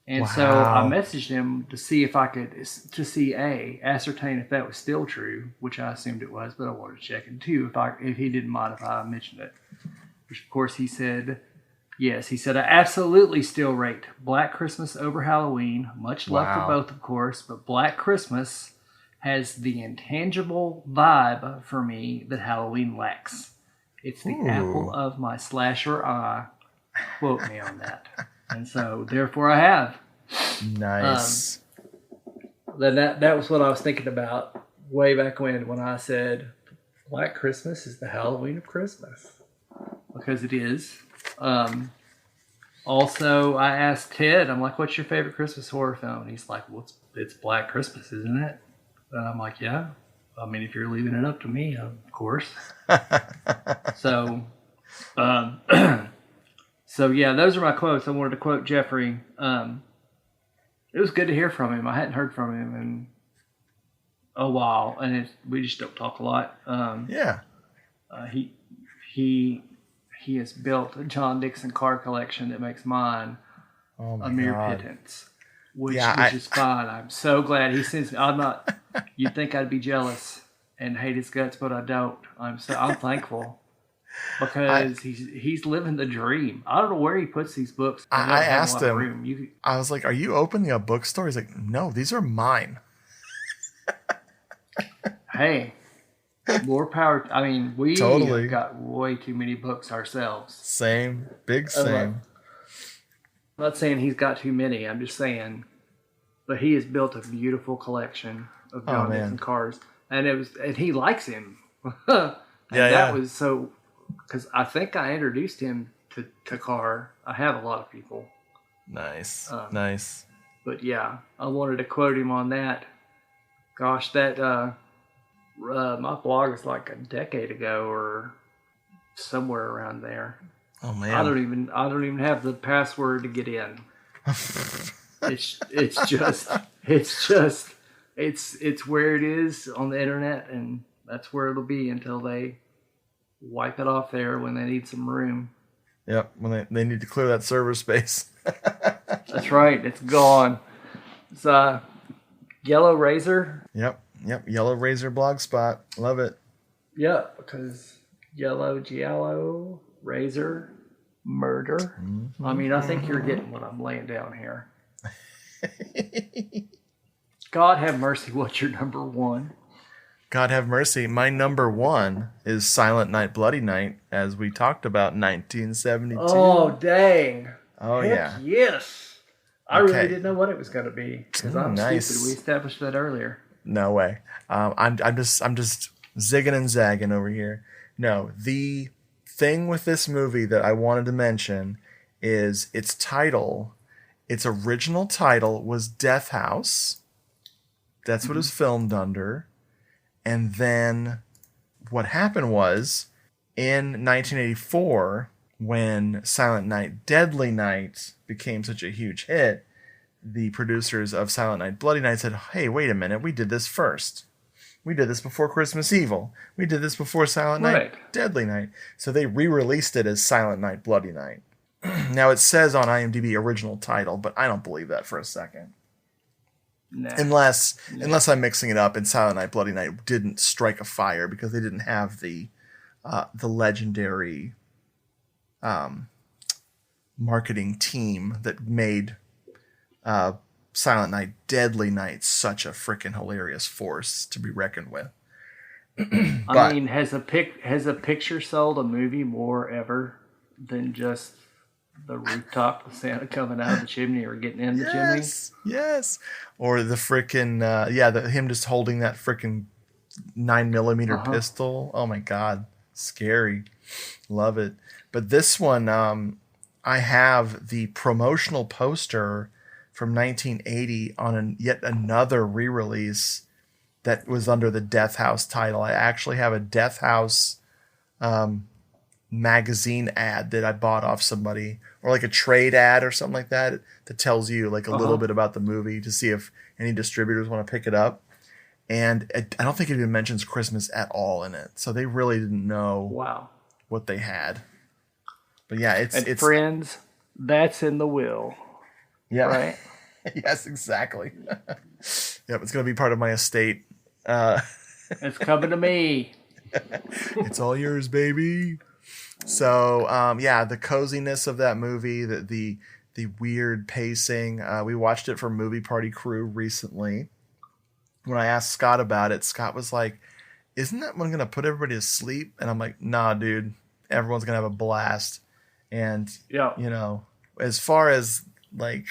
And so I messaged him to see if I could, ascertain if that was still true, which I assumed it was, but I wanted to check. And 2, if he didn't mind if I mentioned it. Which, of course, he said, yes. He said, I absolutely still rate Black Christmas over Halloween. Much love for both, of course, but Black Christmas has the intangible vibe for me that Halloween lacks. It's the apple of my slasher eye. Quote me on that. And so, therefore, I have. Nice. That was what I was thinking about way back when I said Black Christmas is the Halloween of Christmas. Because it is. Also, I asked Ted, I'm like, what's your favorite Christmas horror film? And he's like, well, it's Black Christmas, isn't it? And I'm like, yeah. I mean, if you're leaving it up to me, of course. So, so yeah, those are my quotes. I wanted to quote Jeffrey. It was good to hear from him. I hadn't heard from him in a while, and we just don't talk a lot. He has built a John Dixon car collection that makes mine a mere pittance, which is fine. I'm so glad he sends me. I'm not. You'd think I'd be jealous and hate his guts, but I don't. I'm thankful because he's living the dream. I don't know where he puts these books. I asked him. I was like, "Are you opening a bookstore?" He's like, "No, these are mine." Hey, more power. I mean, we have got way too many books ourselves. Same. I'm not saying he's got too many. I'm just saying, but he has built a beautiful collection of John Dixon cars, and he likes him. That was so, because I think I introduced him to car. I have a lot of people. Nice. But yeah, I wanted to quote him on that. Gosh, that my blog is like a decade ago or somewhere around there. Oh man, I don't even have the password to get in. It's where it is on the internet, and that's where it'll be until they wipe it off there when they need some room. Yep, when they need to clear that server space. That's right, it's gone. It's Yellow Razor. Yep, Yellow Razor blogspot. Love it. Yep, because Giallo, Razor, murder. Mm-hmm. I mean, I think you're getting what I'm laying down here. God have mercy, what's your number one? God have mercy. My number one is Silent Night, Bloody Night, as we talked about, 1972. Oh, dang. Oh, heck yes. I really didn't know what it was going to be because I'm stupid. We established that earlier. No way. I'm just zigging and zagging over here. No, the thing with this movie that I wanted to mention is its title. Its original title was Death House. That's what it was filmed under. And then what happened was in 1984, when Silent Night, Deadly Night became such a huge hit, the producers of Silent Night, Bloody Night said, hey, wait a minute, we did this first. We did this before Christmas Evil. We did this before Silent Night, Deadly Night. So they re-released it as Silent Night, Bloody Night. Now it says on IMDb original title, but I don't believe that for a second. Nah. Unless I'm mixing it up and Silent Night, Bloody Night didn't strike a fire because they didn't have the legendary marketing team that made Silent Night, Deadly Night such a freaking hilarious force to be reckoned with. I mean, has a picture sold a movie more ever than just the rooftop with Santa coming out of the chimney or getting in the chimney? Yes. Or the freaking him just holding that freaking 9mm pistol. Oh my God, scary. Love it. But this one, I have the promotional poster from 1980 on yet another re-release that was under the Death House title. I actually have a Death House magazine ad that I bought off somebody, or like a trade ad or something like that tells you like a little bit about the movie to see if any distributors want to pick it up. And I don't think it even mentions Christmas at all in it. So they really didn't know what they had. But yeah, it's friends, that's in the will. Yeah. Right? Yes, exactly. Yep, it's going to be part of my estate. It's coming to me. It's all yours, baby. So, the coziness of that movie, the weird pacing. We watched it for Movie Party Crew recently. When I asked Scott about it, Scott was like, isn't that one going to put everybody to sleep? And I'm like, nah, dude, everyone's going to have a blast. And, as far as like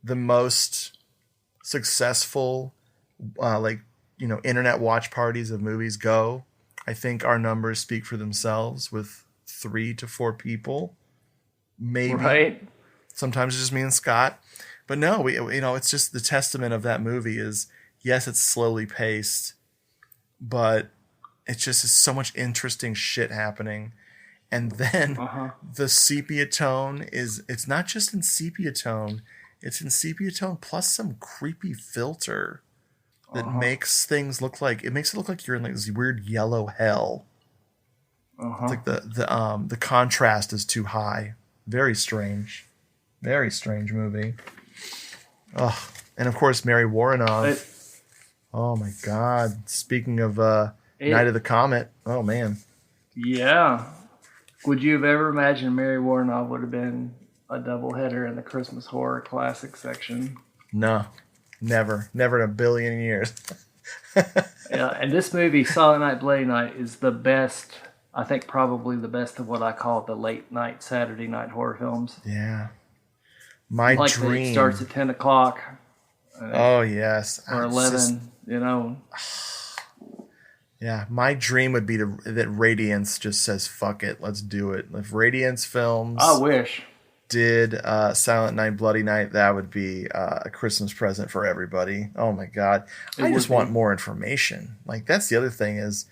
the most successful, internet watch parties of movies go, I think our numbers speak for themselves with 3 to 4 people, maybe. Right. Sometimes it's just me and Scott, but no, it's just the testament of that movie is, yes, it's slowly paced, but it's just so much interesting shit happening. And then the sepia tone it's not just in sepia tone, it's in sepia tone plus some creepy filter that makes things look like, it makes it look like you're in like this weird yellow hell. It's like the contrast is too high. Very strange movie. Oh, and of course Mary Woronov. Oh my God! Speaking of Night of the Comet, oh man. Yeah, would you have ever imagined Mary Woronov would have been a doubleheader in the Christmas horror classic section? No, never in a billion years. Yeah, and this movie, Silent Night, Bloody Night, is the best. I think probably the best of what I call the late night Saturday night horror films. Yeah. My dream. It starts at 10 o'clock. Oh, yes. Or 11, you know. Yeah, my dream would be that Radiance just says, fuck it, let's do it. If Radiance Films did Silent Night, Bloody Night, that would be a Christmas present for everybody. Oh, my God. I just want more information. Like, that's the other thing is,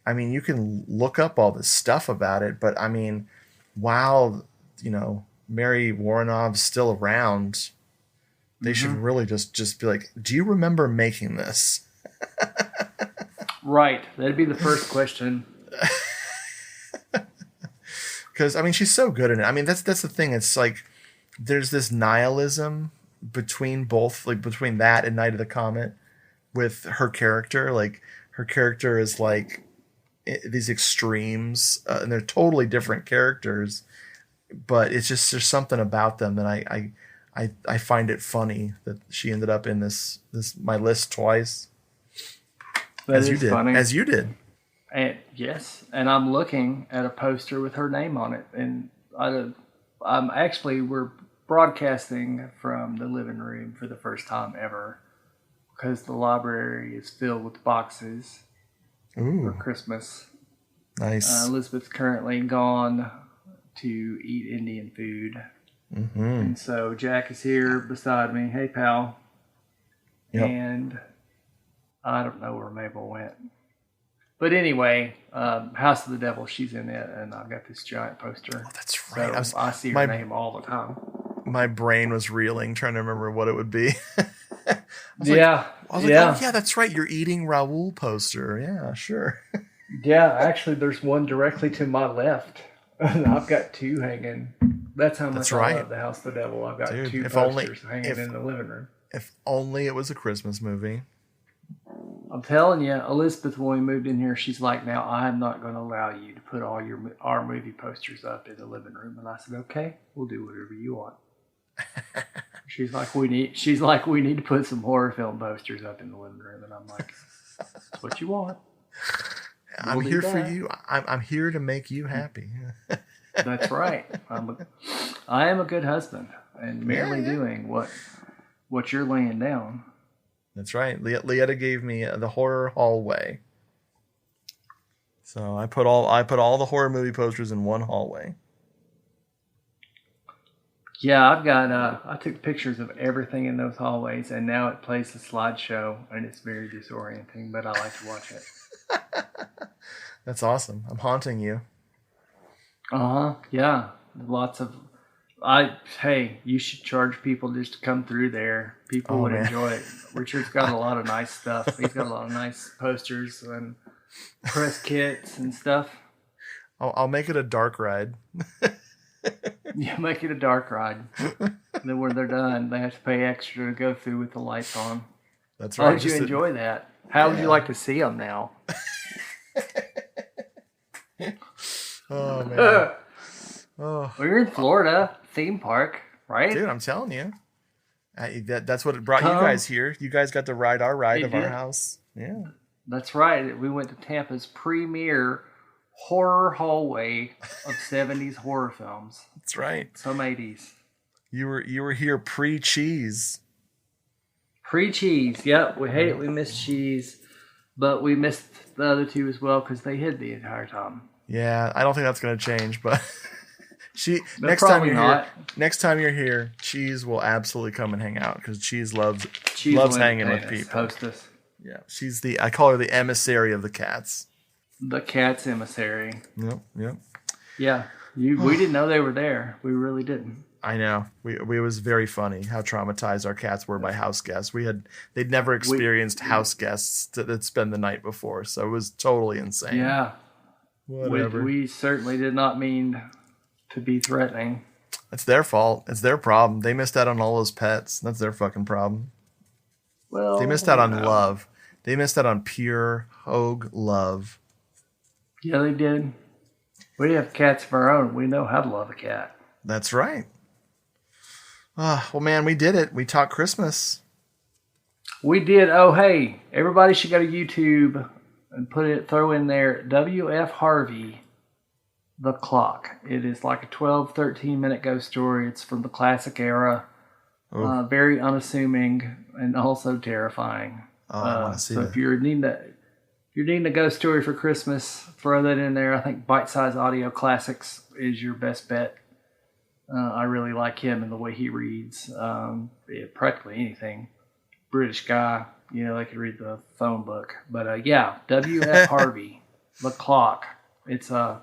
I mean, you can look up all this stuff about it, but I mean, while, you know, Mary Woronov's still around, they should really just be like, do you remember making this? Right. That'd be the first question. Because, I mean, she's so good in it. I mean, that's the thing. It's like, there's this nihilism between both, like between that and Night of the Comet with her character. Like, her character is like, these extremes, and they're totally different characters, but it's just there's something about them that I find it funny that she ended up in this my list twice. That is funny. As you did. And yes, and I'm looking at a poster with her name on it, and I'm actually we're broadcasting from the living room for the first time ever because the library is filled with boxes. For Christmas. Nice. Elizabeth's currently gone to eat Indian food. And so Jack is here beside me. Hey, pal. Yep. And I don't know where Mabel went. But anyway, House of the Devil, she's in it, and I've got this giant poster. Oh, that's right. So I see her name all the time. My brain was reeling, trying to remember what it would be. I was like, oh yeah, that's right. You're eating Raoul poster. Yeah, sure. Yeah, actually, there's one directly to my left, and I've got two hanging. That's how much I love the House of the Devil. I've got two posters hanging in the living room. If only it was a Christmas movie. I'm telling you, Elizabeth, when we moved in here, she's like, "Now I'm not going to allow you to put all our movie posters up in the living room." And I said, "Okay, we'll do whatever you want." She's like, we need to put some horror film posters up in the living room, and I'm like, that's what you want. I'm here for you. I'm here to make you happy. That's right. I am a good husband, and merely doing what you're laying down. That's right. Leetta gave me the horror hallway, so I put all the horror movie posters in one hallway. Yeah, I've got. I took pictures of everything in those hallways, and now it plays the slideshow, and it's very disorienting, but I like to watch it. That's awesome. I'm haunting you. Yeah, lots of. Hey, you should charge people just to come through there. People would enjoy it. Richard's got a lot of nice stuff. He's got a lot of nice posters and press kits and stuff. I'll make it a dark ride. Yeah, make it a dark ride. Then when they're done, they have to pay extra to go through with the lights on. That's right. How would you enjoy that? How would you like to see them now? Oh, man. Oh. Well, you're in Florida, theme park, right? Dude, I'm telling you. That's what brought you guys here. You guys got to ride our ride of our house. Yeah. That's right. We went to Tampa's premier horror hallway of 70s horror films. That's right. Some 80s. You were here pre-cheese. Pre-cheese. Yep. We missed cheese, but we missed the other two as well because they hid the entire time. Yeah, I don't think that's going to change, but next time you're here, Cheese will absolutely come and hang out because Cheese loves hanging with people. Hostess. Yeah, I call her the emissary of the cats. The cat's emissary. Yep. Yeah, we didn't know they were there. We really didn't. I know. It was very funny how traumatized our cats were by house guests. They'd never experienced house guests that spend the night before, so it was totally insane. Yeah. Whatever. We certainly did not mean to be threatening. It's their fault. It's their problem. They missed out on all those pets. That's their fucking problem. Well, They missed out on love. They missed out on pure Hogue love. Yeah, they did. We have cats of our own. We know how to love a cat. That's right. Well, man, we did it. We talked Christmas. We did. Oh, hey, everybody should go to YouTube and throw in there W.F. Harvey, The Clock. It is like a 12, 13-minute ghost story. It's from the classic era. Very unassuming and also terrifying. I want to see that. If you're needing a ghost story for Christmas, throw that in there. I think Bite Size Audio Classics is your best bet. I really like him and the way he reads practically anything. British guy, they could read the phone book. But W.F. Harvey, The Clock. It's a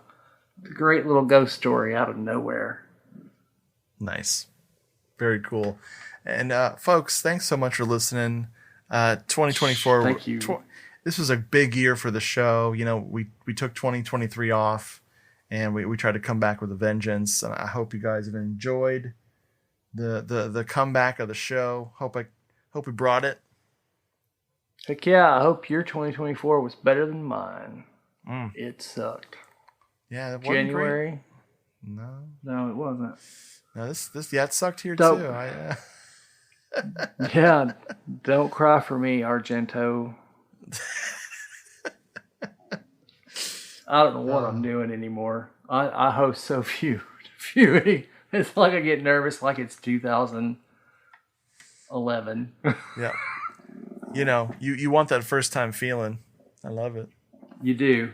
great little ghost story out of nowhere. Nice. Very cool. And folks, thanks so much for listening. 2024. Thank you. This was a big year for the show. We took 2023 off. And we tried to come back with a vengeance. And I hope you guys have enjoyed the comeback of the show. Hope we brought it. Heck yeah! I hope your 2024 was better than mine. It sucked. Yeah, it wasn't January. Great. No, it wasn't. No, it sucked here too. Yeah, don't cry for me, Argento. I don't know what I'm doing anymore. I host so few. It's like I get nervous like it's 2011. Yeah. You want that first time feeling. I love it. You do.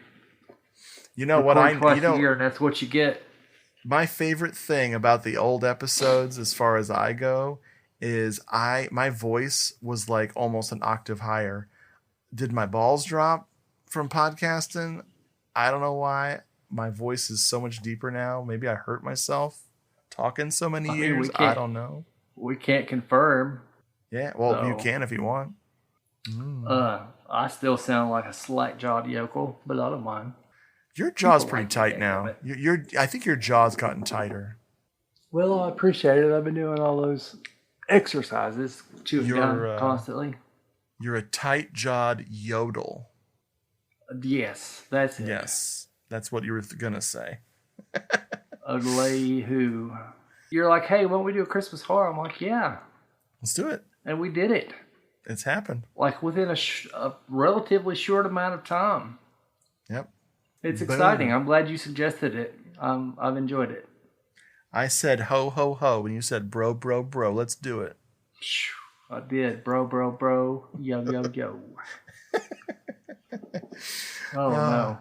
Twice a year, and that's what you get. My favorite thing about the old episodes, as far as I go, is my voice was like almost an octave higher. Did my balls drop from podcasting? I don't know why. My voice is so much deeper now. Maybe I hurt myself talking so many years. I don't know. We can't confirm. Yeah, well, you can if you want. I still sound like a slack-jawed yokel, but I don't mind. Your jaw's pretty tight now. I think your jaw's gotten tighter. Well, I appreciate it. I've been doing all those exercises, chewing down constantly. You're a tight-jawed yodel. Yes, that's it. Yes, that's what you were going to say. Ugly who. You're like, hey, why don't we do a Christmas horror? I'm like, yeah. Let's do it. And we did it. It's happened. Like within a relatively short amount of time. Yep. It's exciting. I'm glad you suggested it. I've enjoyed it. I said ho, ho, ho, and you said bro, bro, bro. Let's do it. I did. Bro, bro, bro. Yo, yo, yo. No.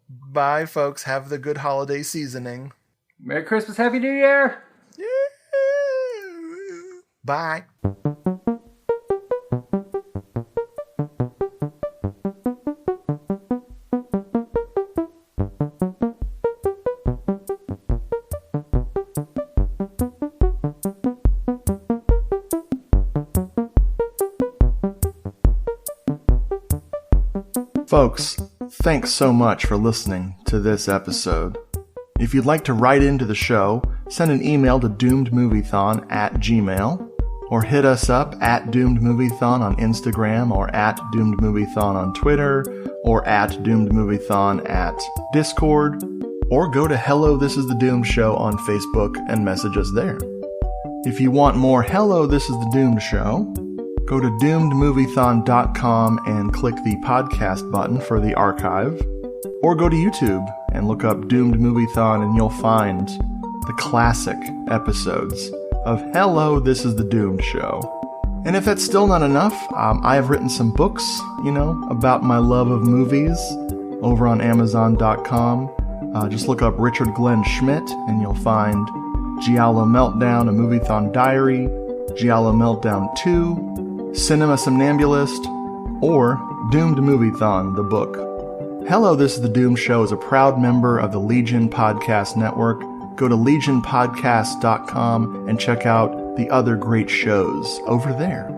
Bye, folks. Have the good holiday seasoning. Merry Christmas. Happy New Year. Bye. Folks, thanks so much for listening to this episode. If you'd like to write into the show, send an email to doomedmoviethon@gmail.com or hit us up at doomedmoviethon on Instagram or at doomedmoviethon on Twitter or at doomedmoviethon at Discord, or go to Hello This Is the Doomed Show on Facebook and message us there. If you want more Hello This Is the Doomed Show, go to doomedmoviethon.com and click the podcast button for the archive, or go to YouTube and look up Doomed Moviethon and you'll find the classic episodes of Hello, This Is the Doomed Show. And if that's still not enough, I have written some books, about my love of movies over on Amazon.com. Just look up Richard Glenn Schmidt and you'll find Giallo Meltdown, a Moviethon Diary, Giallo Meltdown 2, Cinema Somnambulist, or Doomed Movie-thon, the book. Hello, This is the Doom Show is a proud member of the Legion Podcast Network. Go to legionpodcast.com and check out the other great shows over there.